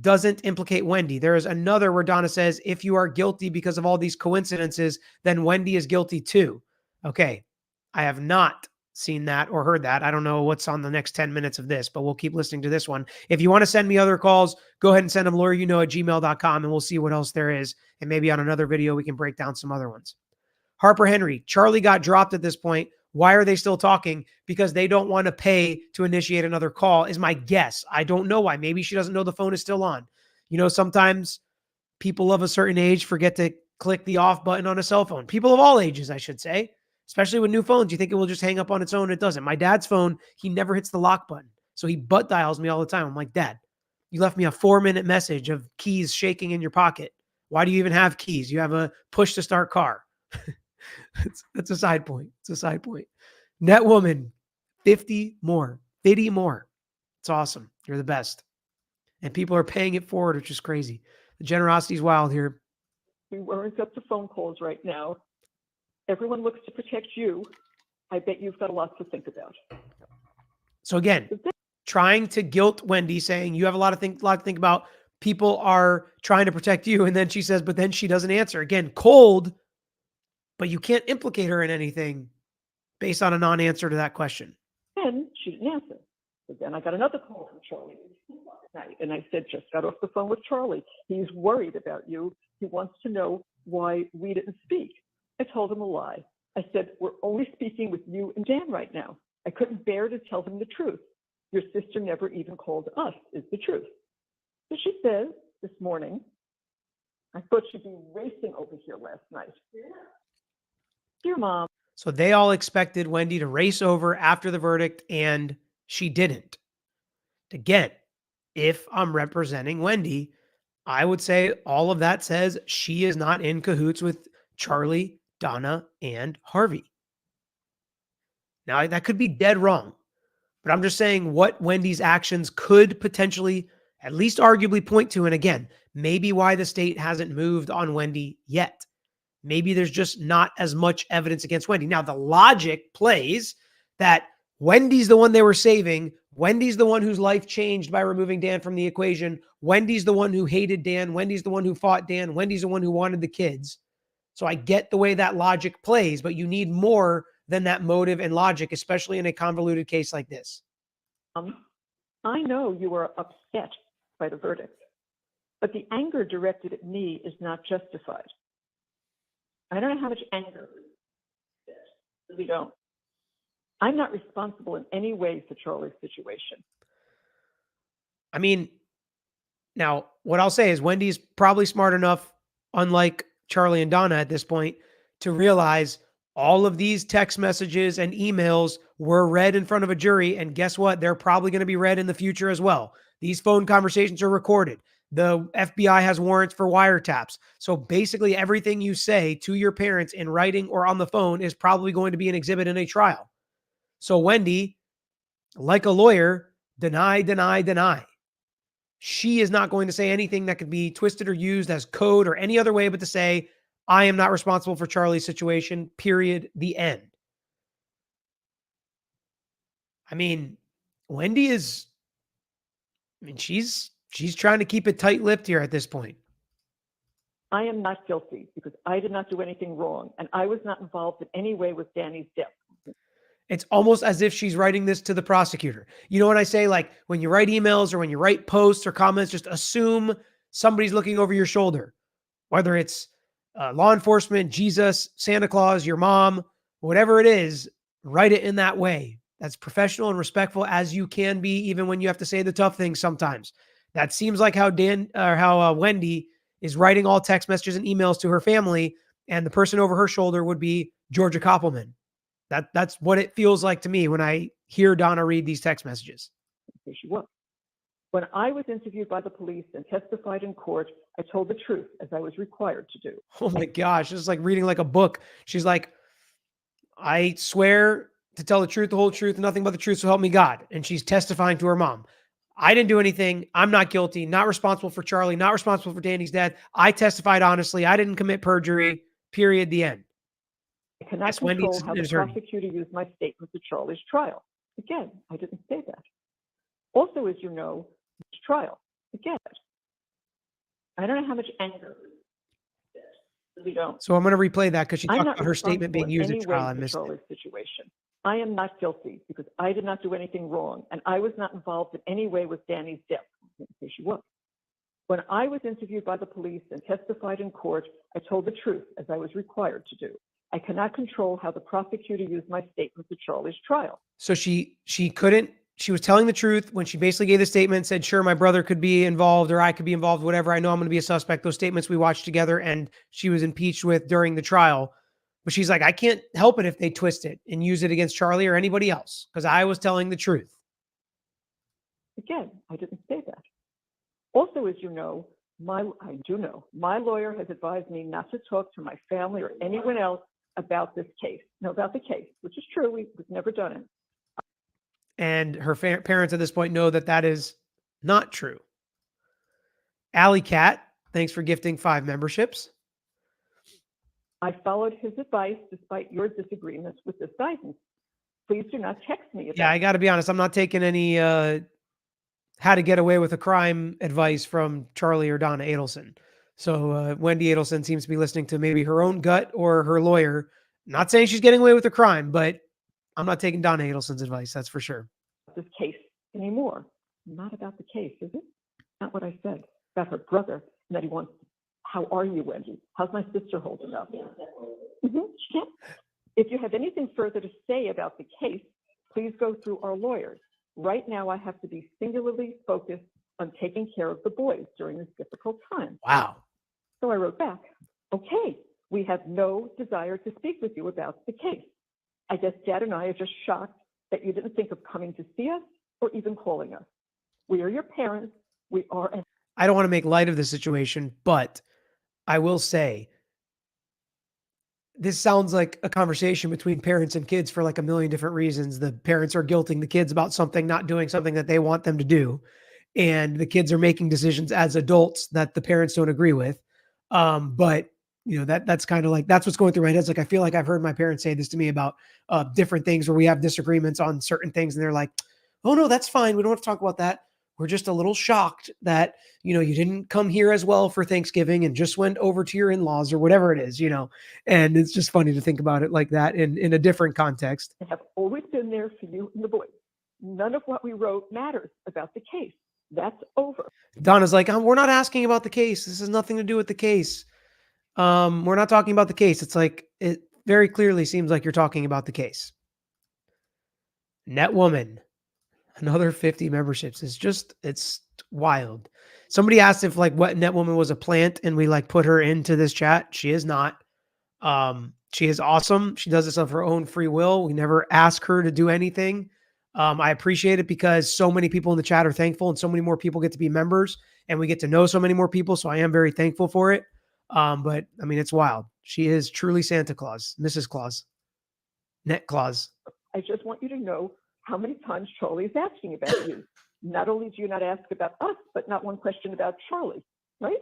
doesn't implicate Wendy. There is another where Donna says, if you are guilty because of all these coincidences, then Wendy is guilty too. Okay. I have not seen that or heard that. I don't know what's on the next 10 minutes of this, but we'll keep listening to this one. If you want to send me other calls, go ahead and send them lawyeryouknow@gmail.com and we'll see what else there is. And maybe on another video, we can break down some other ones. Harper Henry, Charlie got dropped at this point. Why are they still talking? Because they don't want to pay to initiate another call is my guess. I don't know why. Maybe she doesn't know the phone is still on. You know, sometimes people of a certain age forget to click the off button on a cell phone. People of all ages, I should say, especially with new phones. You think it will just hang up on its own. It doesn't. My dad's phone, he never hits the lock button. So he butt dials me all the time. I'm like, Dad, you left me a 4-minute message of keys shaking in your pocket. Why do you even have keys? You have a push to start car. That's a side point. It's a side point. Netwoman, 50 more. It's awesome. You're the best. And people are paying it forward, which is crazy. The generosity is wild here. we weren't up to phone calls right now. Everyone looks to protect you. I bet you've got a lot to think about. So again, trying to guilt Wendy, saying you have a lot to think about. People are trying to protect you. And then she says, but then she doesn't answer. Again, cold, but you can't implicate her in anything based on a non-answer to that question. And she didn't answer. But then I got another call from Charlie at night, and I said, just got off the phone with Charlie. He's worried about you. He wants to know why we didn't speak. I told him a lie. I said, we're only speaking with you and Dan right now. I couldn't bear to tell him the truth. Your sister never even called us, is the truth. So she says this morning, I thought she'd be racing over here last night. Dear Mom. So they all expected Wendy to race over after the verdict, and she didn't. Again, if I'm representing Wendy, I would say all of that says she is not in cahoots with Charlie, Donna, and Harvey. Now, that could be dead wrong, but I'm just saying what Wendy's actions could potentially, at least arguably, point to. And again, maybe why the state hasn't moved on Wendy yet. Maybe there's just not as much evidence against Wendy. Now, the logic plays that Wendy's the one they were saving. Wendy's the one whose life changed by removing Dan from the equation. Wendy's the one who hated Dan. Wendy's the one who fought Dan. Wendy's the one who wanted the kids. So I get the way that logic plays, but you need more than that motive and logic, especially in a convoluted case like this. I know you are upset by the verdict, but the anger directed at me is not justified. I don't know how much anger. We don't. I'm not responsible in any way for Charlie's situation. I mean, now what I'll say is Wendy's probably smart enough, unlike Charlie and Donna at this point, to realize all of these text messages and emails were read in front of a jury. And guess what? They're probably going to be read in the future as well. These phone conversations are recorded. The FBI has warrants for wiretaps. So basically everything you say to your parents in writing or on the phone is probably going to be an exhibit in a trial. So Wendy, like a lawyer, deny, deny, deny. She is not going to say anything that could be twisted or used as code or any other way but to say, I am not responsible for Charlie's situation, period, the end. I mean, Wendy is, I mean, she's trying to keep it tight-lipped here at this point. I am not guilty because I did not do anything wrong, and I was not involved in any way with Danny's death. It's almost as if she's writing this to the prosecutor. You know what I say? Like when you write emails or when you write posts or comments, just assume somebody's looking over your shoulder, whether it's law enforcement, Jesus, Santa Claus, your mom, whatever it is, write it in that way. That's professional and respectful as you can be, even when you have to say the tough things sometimes. That seems like how Wendy is writing all text messages and emails to her family, and the person over her shoulder would be Georgia Koppelman. That's what it feels like to me when I hear Donna read these text messages. Here she was. When I was interviewed by the police and testified in court, I told the truth as I was required to do. Oh my gosh, this is like reading like a book. She's like, I swear to tell the truth, the whole truth, and nothing but the truth, so help me God. And she's testifying to her mom. I didn't do anything. I'm not guilty, not responsible for Charlie, not responsible for Danny's death. I testified honestly. I didn't commit perjury, period, the end. I cannot Yes, control Wendy's how the attorney. prosecutor used my statement at Charlie's trial. Again, I didn't say that. Also, as you know, this trial. Again, I don't know how much anger. We don't. So I'm going to replay that because she I'm talked not about her statement being used at trial. I in missed it. Charlie's situation. I am not guilty because I did not do anything wrong, and I was not involved in any way with Danny's death. Here she was. When I was interviewed by the police and testified in court, I told the truth as I was required to do. I cannot control how the prosecutor used my statement at Charlie's trial. So she was telling the truth when she basically gave the statement and said, sure, my brother could be involved or I could be involved, whatever. I know I'm going to be a suspect. Those statements we watched together and she was impeached with during the trial. But she's like, I can't help it if they twist it and use it against Charlie or anybody else because I was telling the truth. Again, I didn't say that. Also, as you know, my lawyer has advised me not to talk to my family or anyone else about this case. No, about the case, which is true. We've never done it. And her parents at this point know that that is not true. Alley Cat, thanks for gifting 5 memberships. I followed his advice despite your disagreements with this guidance. Please do not text me about Yeah, I got to be honest. I'm not taking any how to get away with a crime advice from Charlie or Donna Adelson. So Wendy Adelson seems to be listening to maybe her own gut or her lawyer. Not saying she's getting away with a crime, but I'm not taking Donna Adelson's advice. That's for sure. this case anymore. Not about the case, is it? Not what I said. About her brother, and that he wants, how are you, Wendy? How's my sister holding up? Yeah. If you have anything further to say about the case, please go through our lawyers. Right now, I have to be singularly focused on taking care of the boys during this difficult time. Wow. So I wrote back, okay, we have no desire to speak with you about the case. I guess Dad and I are just shocked that you didn't think of coming to see us or even calling us. We are your parents. We are. I don't want to make light of the situation, but I will say this sounds like a conversation between parents and kids for like a million different reasons. The parents are guilting the kids about something, not doing something that they want them to do. And the kids are making decisions as adults that the parents don't agree with. But you know, that's kind of like, that's what's going through my head. It's like, I feel like I've heard my parents say this to me about different things where we have disagreements on certain things. And they're like, oh no, that's fine. We don't have to talk about that. We're just a little shocked that, you know, you didn't come here as well for Thanksgiving and just went over to your in-laws or whatever it is, you know, and it's just funny to think about it like that in a different context. I have always been there for you and the boys. None of what we wrote matters about the case. That's over. Donna's like, we're not asking about the case. This has nothing to do with the case. We're not talking about the case. It's like, it very clearly seems like you're talking about the case. Net Woman, another 50 memberships. It's wild. Somebody asked if like what Net Woman was a plant and we like put her into this chat. She is not. She is awesome. She does this of her own free will. We never ask her to do anything. I appreciate it because so many people in the chat are thankful and so many more people get to be members and we get to know so many more people. So I am very thankful for it. But I mean, it's wild. She is truly Santa Claus, Mrs. Claus, Net Claus. I just want you to know how many times Charlie is asking about you. Not only do you not ask about us, but not one question about Charlie, right?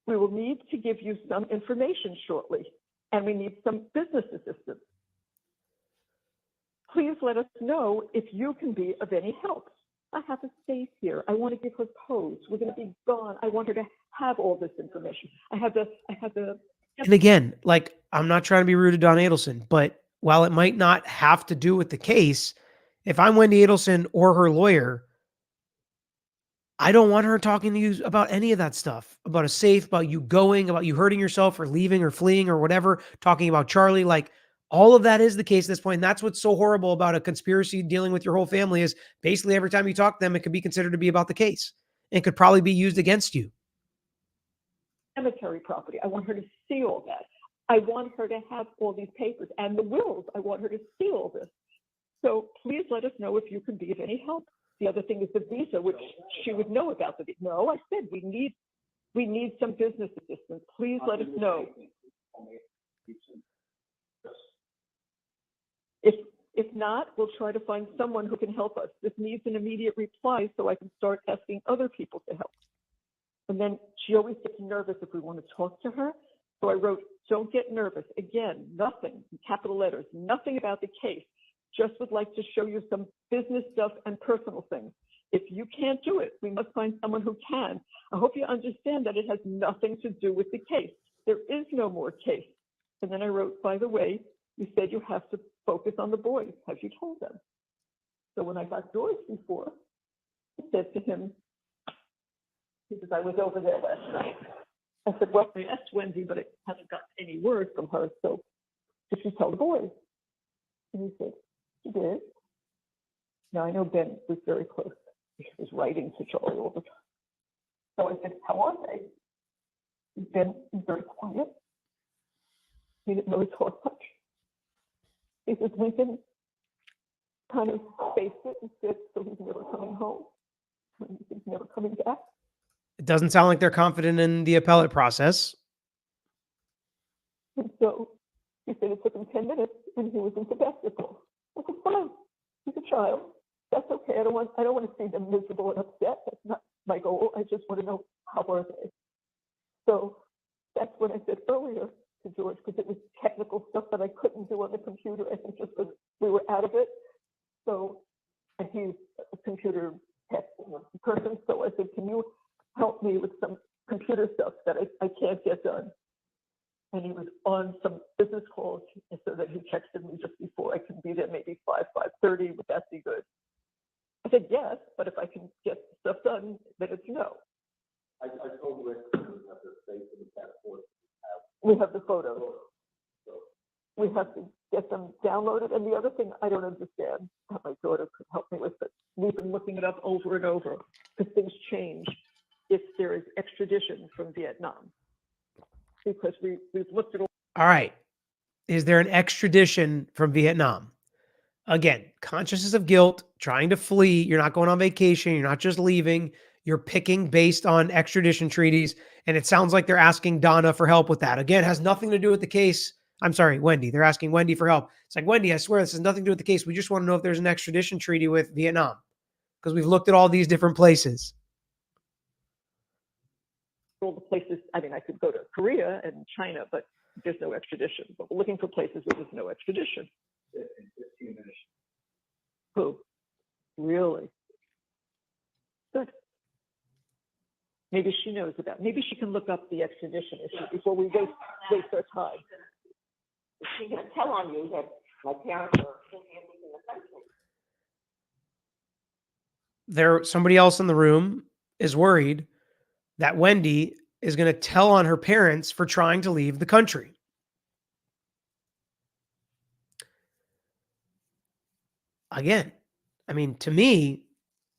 We will need to give you some information shortly, and we need some business assistance. Please let us know if you can be of any help. I have a space here. I want to give her pose. We're going to be gone. I want her to have all this information. I have the. And again, like, I'm not trying to be rude to Donna Adelson, but while it might not have to do with the case, if I'm Wendy Adelson or her lawyer, I don't want her talking to you about any of that stuff, about a safe, about you going, about you hurting yourself or leaving or fleeing or whatever, talking about Charlie. Like, all of that is the case at this point. And that's what's so horrible about a conspiracy dealing with your whole family is basically every time you talk to them, it could be considered to be about the case. It could probably be used against you. Cemetery property. I want her to see all that. I want her to have all these papers and the wills. I want her to see all this. So please let us know if you can be of any help. The other thing is the visa, which she would know about. No, I said we need some business assistance. Please let us know. If not, we'll try to find someone who can help us. This needs an immediate reply so I can start asking other people to help. And then she always gets nervous if we want to talk to her. So I wrote, don't get nervous. Again, nothing, in capital letters, nothing about the case. Just would like to show you some business stuff and personal things. If you can't do it, we must find someone who can. I hope you understand that it has nothing to do with the case. There is no more case. And then I wrote, by the way, you said you have to focus on the boys. Have you told them? So when I got George before, I said to him, because I was over there last night, I said, well, I asked Wendy, but I haven't gotten any word from her. So did she tell the boys? And he said, she did. Now I know Ben was very close. He was writing to Charlie all the time. So I said, how are they? Ben was very quiet. He didn't really talk much. He says, Lincoln kind of faced it and said, so he's never coming home. He's never coming back. It doesn't sound like they're confident in the appellate process. And so he said it took him 10 minutes and he was into basketball. I said, fine, he's a child. That's okay. I don't want to see them miserable and upset. That's not my goal. I just want to know how are they. So that's what I said earlier to George, because it was technical stuff that I couldn't do on the computer. I think just because we were out of it. So, and he's a computer tech person. So I said, can you help me with some computer stuff that I can't get done? And he was on some business calls, and so that he texted me just before I can be there, maybe 5:30. Would that be good? I said yes, but if I can get stuff done, then it's no. I told Rick we have to stay for the passport. We have the photos. We have to get them downloaded. And the other thing I don't understand that my daughter could help me with, but we've been looking it up over and over because things change if there is extradition from Vietnam. Because we've looked at all. All right. Is there an extradition from Vietnam? Again, consciousness of guilt, trying to flee. You're not going on vacation. You're not just leaving. You're picking based on extradition treaties. And it sounds like they're asking Donna for help with that. Again, it has nothing to do with the case. I'm sorry, Wendy. They're asking Wendy for help. It's like, Wendy, I swear this has nothing to do with the case. We just want to know if there's an extradition treaty with Vietnam because we've looked at all these different places. All the places, I mean, I could go to Korea and China, but there's no extradition. But we're looking for places where there's no extradition. In 15 minutes. Who? Really? Good. Maybe she knows about, maybe she can look up the extradition issue before we waste our time. She's going to tell on you that my parents are thinking of leaving the country. Somebody else in the room is worried that Wendy is going to tell on her parents for trying to leave the country. Again, I mean, to me,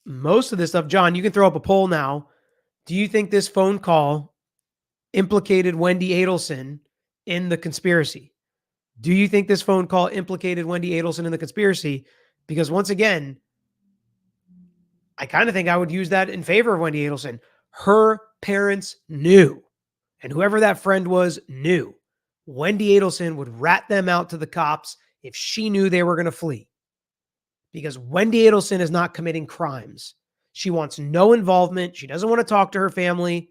most of this stuff, John, you can throw up a poll now. Do you think this phone call implicated Wendy Adelson in the conspiracy? Do you think this phone call implicated Wendy Adelson in the conspiracy? Because once again, I kind of think I would use that in favor of Wendy Adelson. Her parents knew, and whoever that friend was knew. Wendy Adelson would rat them out to the cops if she knew they were going to flee. Because Wendy Adelson is not committing crimes. She wants no involvement. She doesn't want to talk to her family.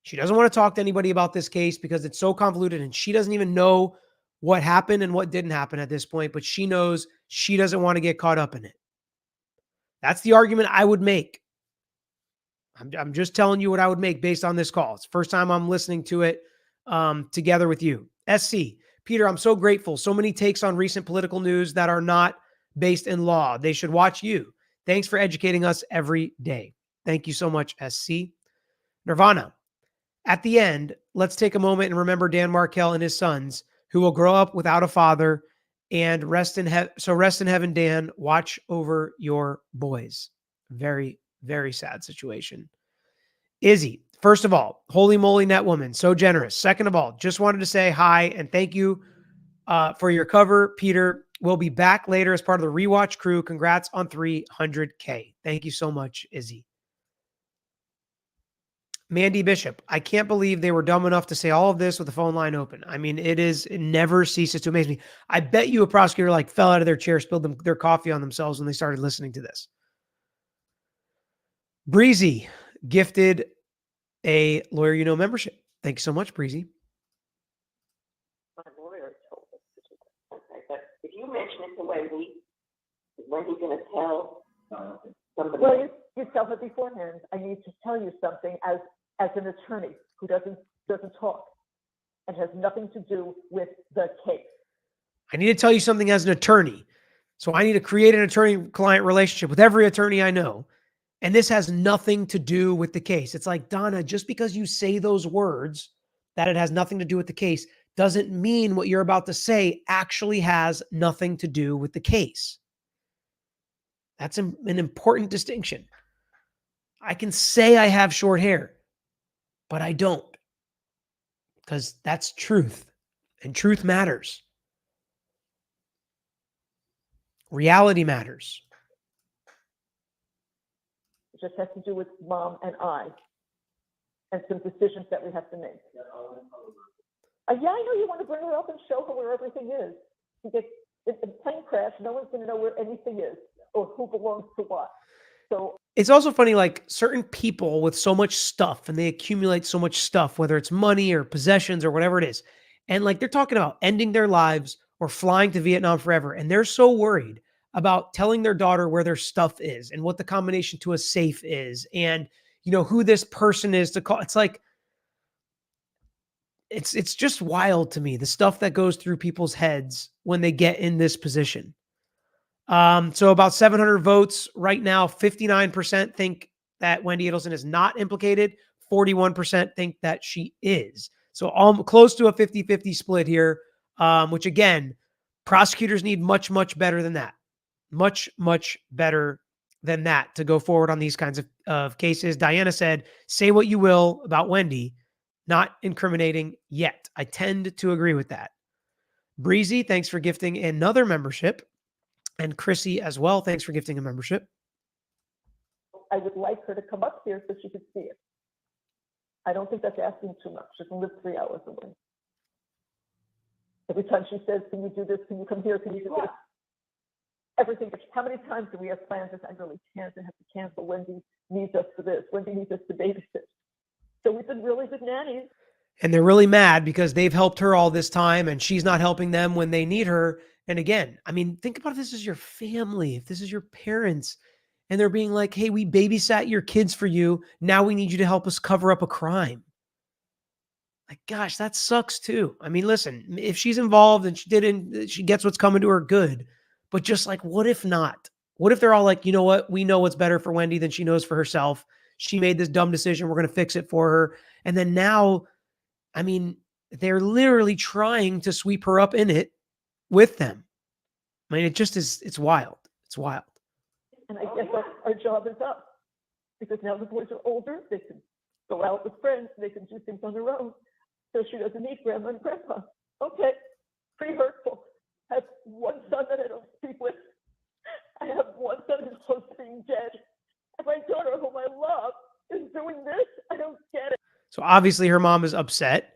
She doesn't want to talk to anybody about this case because it's so convoluted and she doesn't even know what happened and what didn't happen at this point, but she knows she doesn't want to get caught up in it. That's the argument I would make. I'm just telling you what I would make based on this call. It's the first time I'm listening to it together with you. SC, Peter, I'm so grateful. So many takes on recent political news that are not based in law. They should watch you. Thanks for educating us every day. Thank you so much, SC. Nirvana, at the end, let's take a moment and remember Dan Markel and his sons who will grow up without a father and rest in heaven, Dan. Watch over your boys. Very, very sad situation. Izzy, first of all, holy moly, net woman, so generous. Second of all, just wanted to say hi and thank you for your cover, Peter. We'll be back later as part of the rewatch crew. Congrats on 300K. Thank you so much, Izzy. Mandy Bishop, I can't believe they were dumb enough to say all of this with the phone line open. I mean, it never ceases to amaze me. I bet you a prosecutor like fell out of their chair, spilled their coffee on themselves when they started listening to this. Breezy gifted a Lawyer You Know membership. Thank you so much, Breezy. My lawyer told us to do that. Okay, but if you mention it to Wendy, is Wendy going to tell somebody? Well, you tell her beforehand. I need to tell you something as an attorney who doesn't talk and has nothing to do with the case. I need to tell you something as an attorney. So I need to create an attorney-client relationship with every attorney I know. And this has nothing to do with the case. It's like, Donna, just because you say those words that it has nothing to do with the case doesn't mean what you're about to say actually has nothing to do with the case. That's an important distinction. I can say I have short hair, but I don't, because that's truth, and truth matters. Reality matters. It just has to do with Mom and I and some decisions that we have to make. Yeah, I know you want to bring her up and show her where everything is. It's a plane crash. No one's going to know where anything is or who belongs to what. So it's also funny, like certain people with so much stuff and they accumulate so much stuff, whether it's money or possessions or whatever it is. And like they're talking about ending their lives or flying to Vietnam forever. And they're so worried about telling their daughter where their stuff is and what the combination to a safe is and, you know, who this person is to call. It's like, it's just wild to me, the stuff that goes through people's heads when they get in this position. So about 700 votes right now, 59% think that Wendy Adelson is not implicated. 41% think that she is. So close to a 50-50 split here, which again, prosecutors need much, much better than that. Much, much better than that to go forward on these kinds of cases. Diana said, say what you will about Wendy, not incriminating yet. I tend to agree with that. Breezy, thanks for gifting another membership. And Chrissy as well, thanks for gifting a membership. I would like her to come up here so she could see it. I don't think that's asking too much. She can live 3 hours away. Every time she says, can you do this? Can you come here? Can you do this? Everything. How many times do we have plans that I really can't and have to cancel? Wendy needs us for this. Wendy needs us to babysit. So we've been really good nannies. And they're really mad because they've helped her all this time and she's not helping them when they need her. And again, I mean, think about if this is your family, if this is your parents, and they're being like, hey, we babysat your kids for you. Now we need you to help us cover up a crime. Like, gosh, that sucks too. I mean, listen, if she's involved and she gets what's coming to her, good. But just like, what if not? What if they're all like, you know what? We know what's better for Wendy than she knows for herself. She made this dumb decision. We're going to fix it for her. And then now, I mean, they're literally trying to sweep her up in it with them. I mean, it just is, it's wild. It's wild. And I guess our job is up because now the boys are older. They can go out with friends. They can do things on their own. So she doesn't need grandma and grandpa. Okay, pretty hurtful. I have one son that I don't speak with. I have one son who's close to being dead. And my daughter, whom I love, is doing this. I don't get it. So obviously her mom is upset.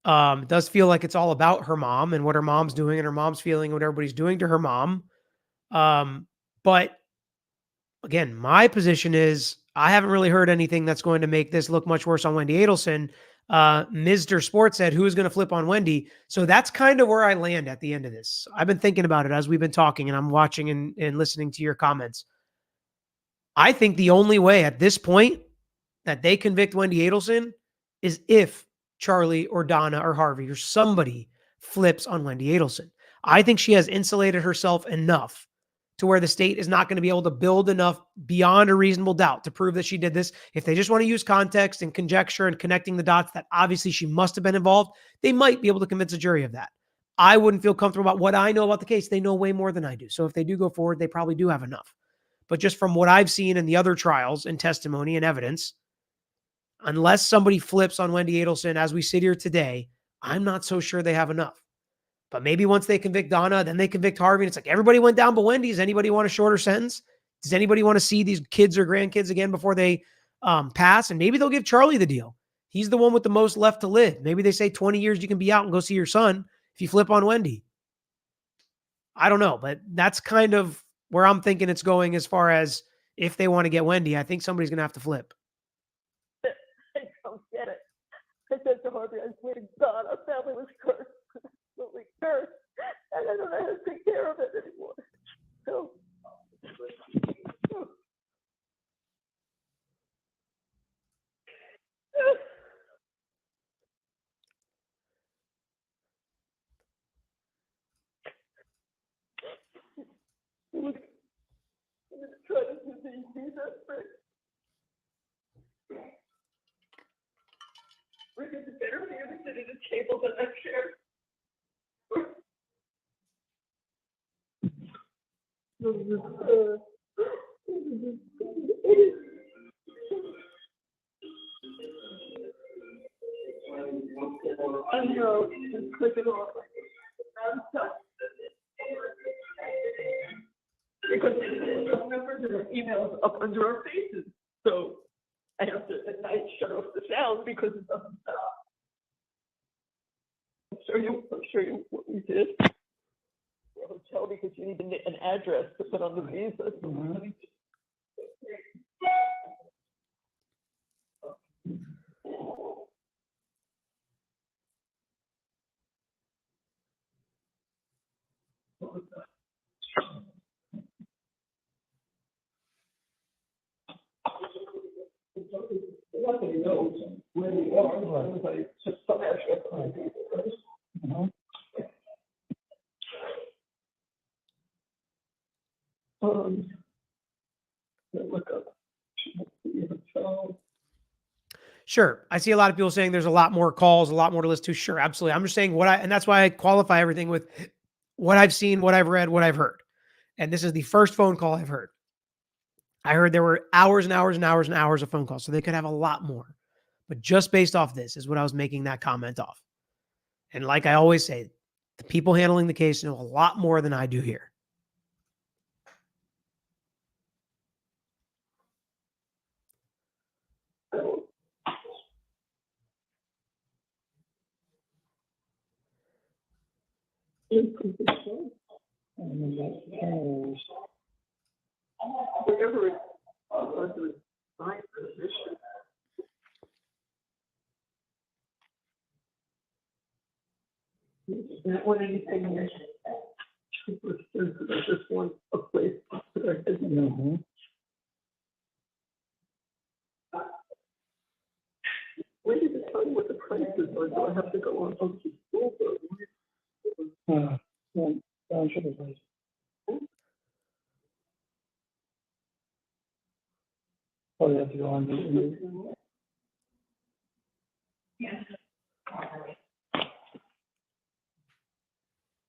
It does feel like it's all about her mom and what her mom's doing and her mom's feeling what everybody's doing to her mom. But again, my position is I haven't really heard anything that's going to make this look much worse on Wendy Adelson. Mr. Sports said, who's going to flip on Wendy? So that's kind of where I land at the end of this. I've been thinking about it as we've been talking, and I'm watching and listening to your comments. I think the only way at this point that they convict Wendy Adelson is if Charlie or Donna or Harvey or somebody flips on Wendy Adelson. I think she has insulated herself enough to where the state is not going to be able to build enough beyond a reasonable doubt to prove that she did this. If they just want to use context and conjecture and connecting the dots that obviously she must have been involved, they might be able to convince a jury of that. I wouldn't feel comfortable about what I know about the case. They know way more than I do. So if they do go forward, they probably do have enough. But just from what I've seen in the other trials and testimony and evidence, unless somebody flips on Wendy Adelson as we sit here today, I'm not so sure they have enough. But maybe once they convict Donna, then they convict Harvey. And it's like, everybody went down but Wendy. Does anybody want a shorter sentence? Does anybody want to see these kids or grandkids again before they pass? And maybe they'll give Charlie the deal. He's the one with the most left to live. Maybe they say 20 years you can be out and go see your son if you flip on Wendy. I don't know, but that's kind of where I'm thinking it's going as far as if they want to get Wendy. I think somebody's going to have to flip. I don't get it. I said to Harvey, I swear to God, our family was cursed. Absolutely cursed. And I don't know how to take care of it anymore. So. Try to do these we're going to better be able to sit at a table than that chair. I know, just click it off. Because remember, there are emails up under our faces, so I have to at night shut off the sound because it doesn't stop. I'll show you what we did. For a hotel, because you need an address to put on the visa. Nobody knows where we are. Everybody just some address on the visa. Look up. Sure. I see a lot of people saying there's a lot more calls, a lot more to listen to. Sure, absolutely. I'm just saying and that's why I qualify everything with what I've seen, what I've read, what I've heard. And this is the first phone call I've heard. I heard there were hours and hours and hours and hours of phone calls, so they could have a lot more. But just based off this is what I was making that comment off. And like I always say, the people handling the case know a lot more than I do here. Whatever it's under my position. That one anything that I just want a place that I didn't know. When did it tell you what the price is, or do I have to go on to school? Oh, you have to go on the. Yeah.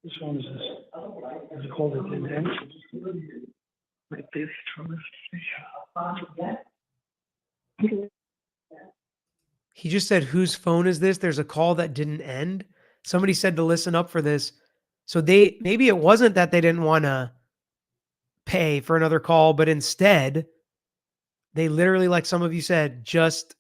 Which one is this? Is it called it in end? Like this, trust. He just said, whose phone is this? There's a call that didn't end. Somebody said to listen up for this. So maybe it wasn't that they didn't want to pay for another call, but instead they literally, like some of you said, just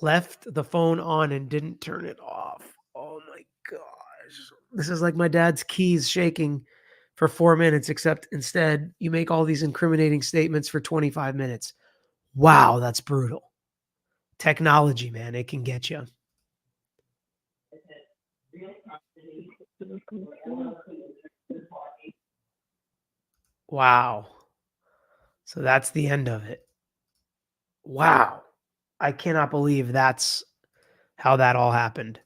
left the phone on and didn't turn it off. Oh my gosh. This is like my dad's keys shaking for 4 minutes, except instead you make all these incriminating statements for 25 minutes. Wow, that's brutal. Technology, man, it can get you. Wow. So that's the end of it. Wow. I cannot believe that's how that all happened.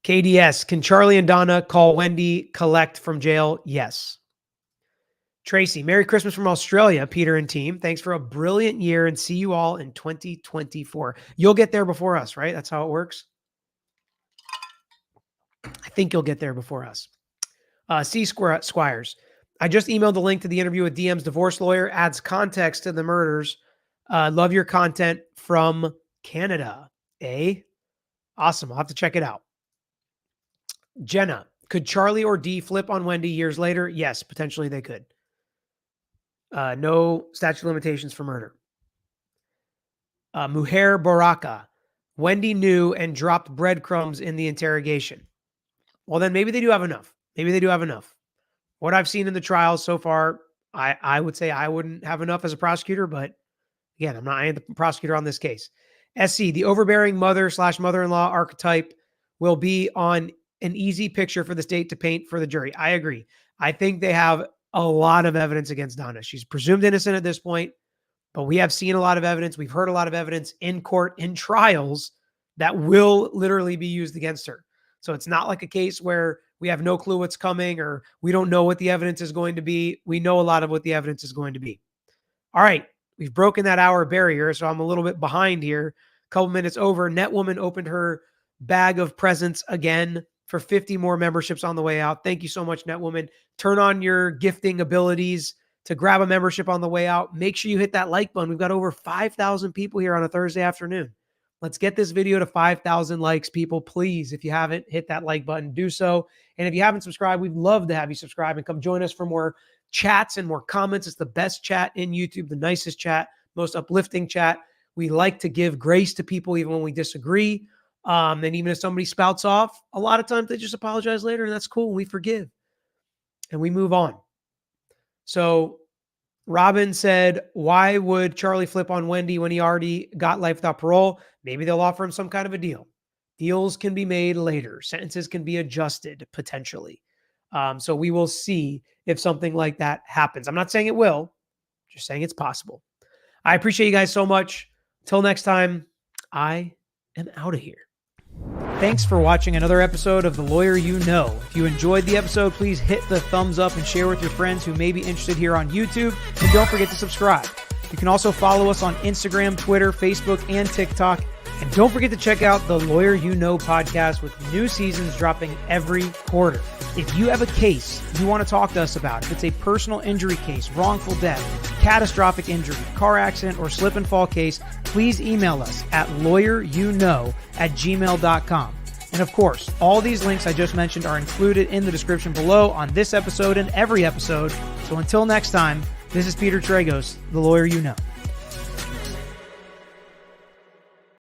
KDS, can Charlie and Donna call Wendy collect from jail? Yes. Tracy, Merry Christmas from Australia, Peter and team. Thanks for a brilliant year and see you all in 2024. You'll get there before us, right? That's how it works. I think you'll get there before us. C Squires, I just emailed the link to the interview with DM's divorce lawyer, adds context to the murders. Love your content from Canada. Awesome. I'll have to check it out. Jenna, could Charlie or D flip on Wendy years later? Yes, potentially they could. No statute of limitations for murder. Mujer Baraka, Wendy knew and dropped breadcrumbs in the interrogation. Well, then maybe they do have enough. What I've seen in the trials so far, I would say I wouldn't have enough as a prosecutor, but again, I ain't the prosecutor on this case. SC, the overbearing mother/mother-in-law archetype will be on an easy picture for the state to paint for the jury. I agree. I think they have a lot of evidence against Donna. She's presumed innocent at this point, but we have seen a lot of evidence. We've heard a lot of evidence in court, in trials that will literally be used against her. So it's not like a case where we have no clue what's coming or we don't know what the evidence is going to be. We know a lot of what the evidence is going to be. All right. We've broken that hour barrier, so I'm a little bit behind here. A couple minutes over. Netwoman opened her bag of presents again for 50 more memberships on the way out. Thank you so much, Netwoman. Turn on your gifting abilities to grab a membership on the way out. Make sure you hit that like button. We've got over 5,000 people here on a Thursday afternoon. Let's get this video to 5,000 likes, people. Please, if you haven't hit that like button, do so. And if you haven't subscribed, we'd love to have you subscribe and come join us for more chats and more comments. It's the best chat in YouTube, the nicest chat, most uplifting chat. We like to give grace to people even when we disagree. And even if somebody spouts off, a lot of times they just apologize later, and that's cool. We forgive and we move on. So Robin said, why would Charlie flip on Wendy when he already got life without parole? Maybe they'll offer him some kind of a deal. Deals can be made later. Sentences can be adjusted potentially. So we will see if something like that happens. I'm not saying it will, just saying it's possible. I appreciate you guys so much. Until next time, I am out of here. Thanks for watching another episode of The Lawyer You Know. If you enjoyed the episode, please hit the thumbs up and share with your friends who may be interested here on YouTube. And don't forget to subscribe. You can also follow us on Instagram, Twitter, Facebook, and TikTok. And don't forget to check out the Lawyer You Know podcast with new seasons dropping every quarter. If you have a case you want to talk to us about, if it's a personal injury case, wrongful death, catastrophic injury, car accident, or slip and fall case, please email us at lawyeryouknow@gmail.com. And of course, all these links I just mentioned are included in the description below on this episode and every episode. So until next time, this is Peter Tragos, The Lawyer You Know.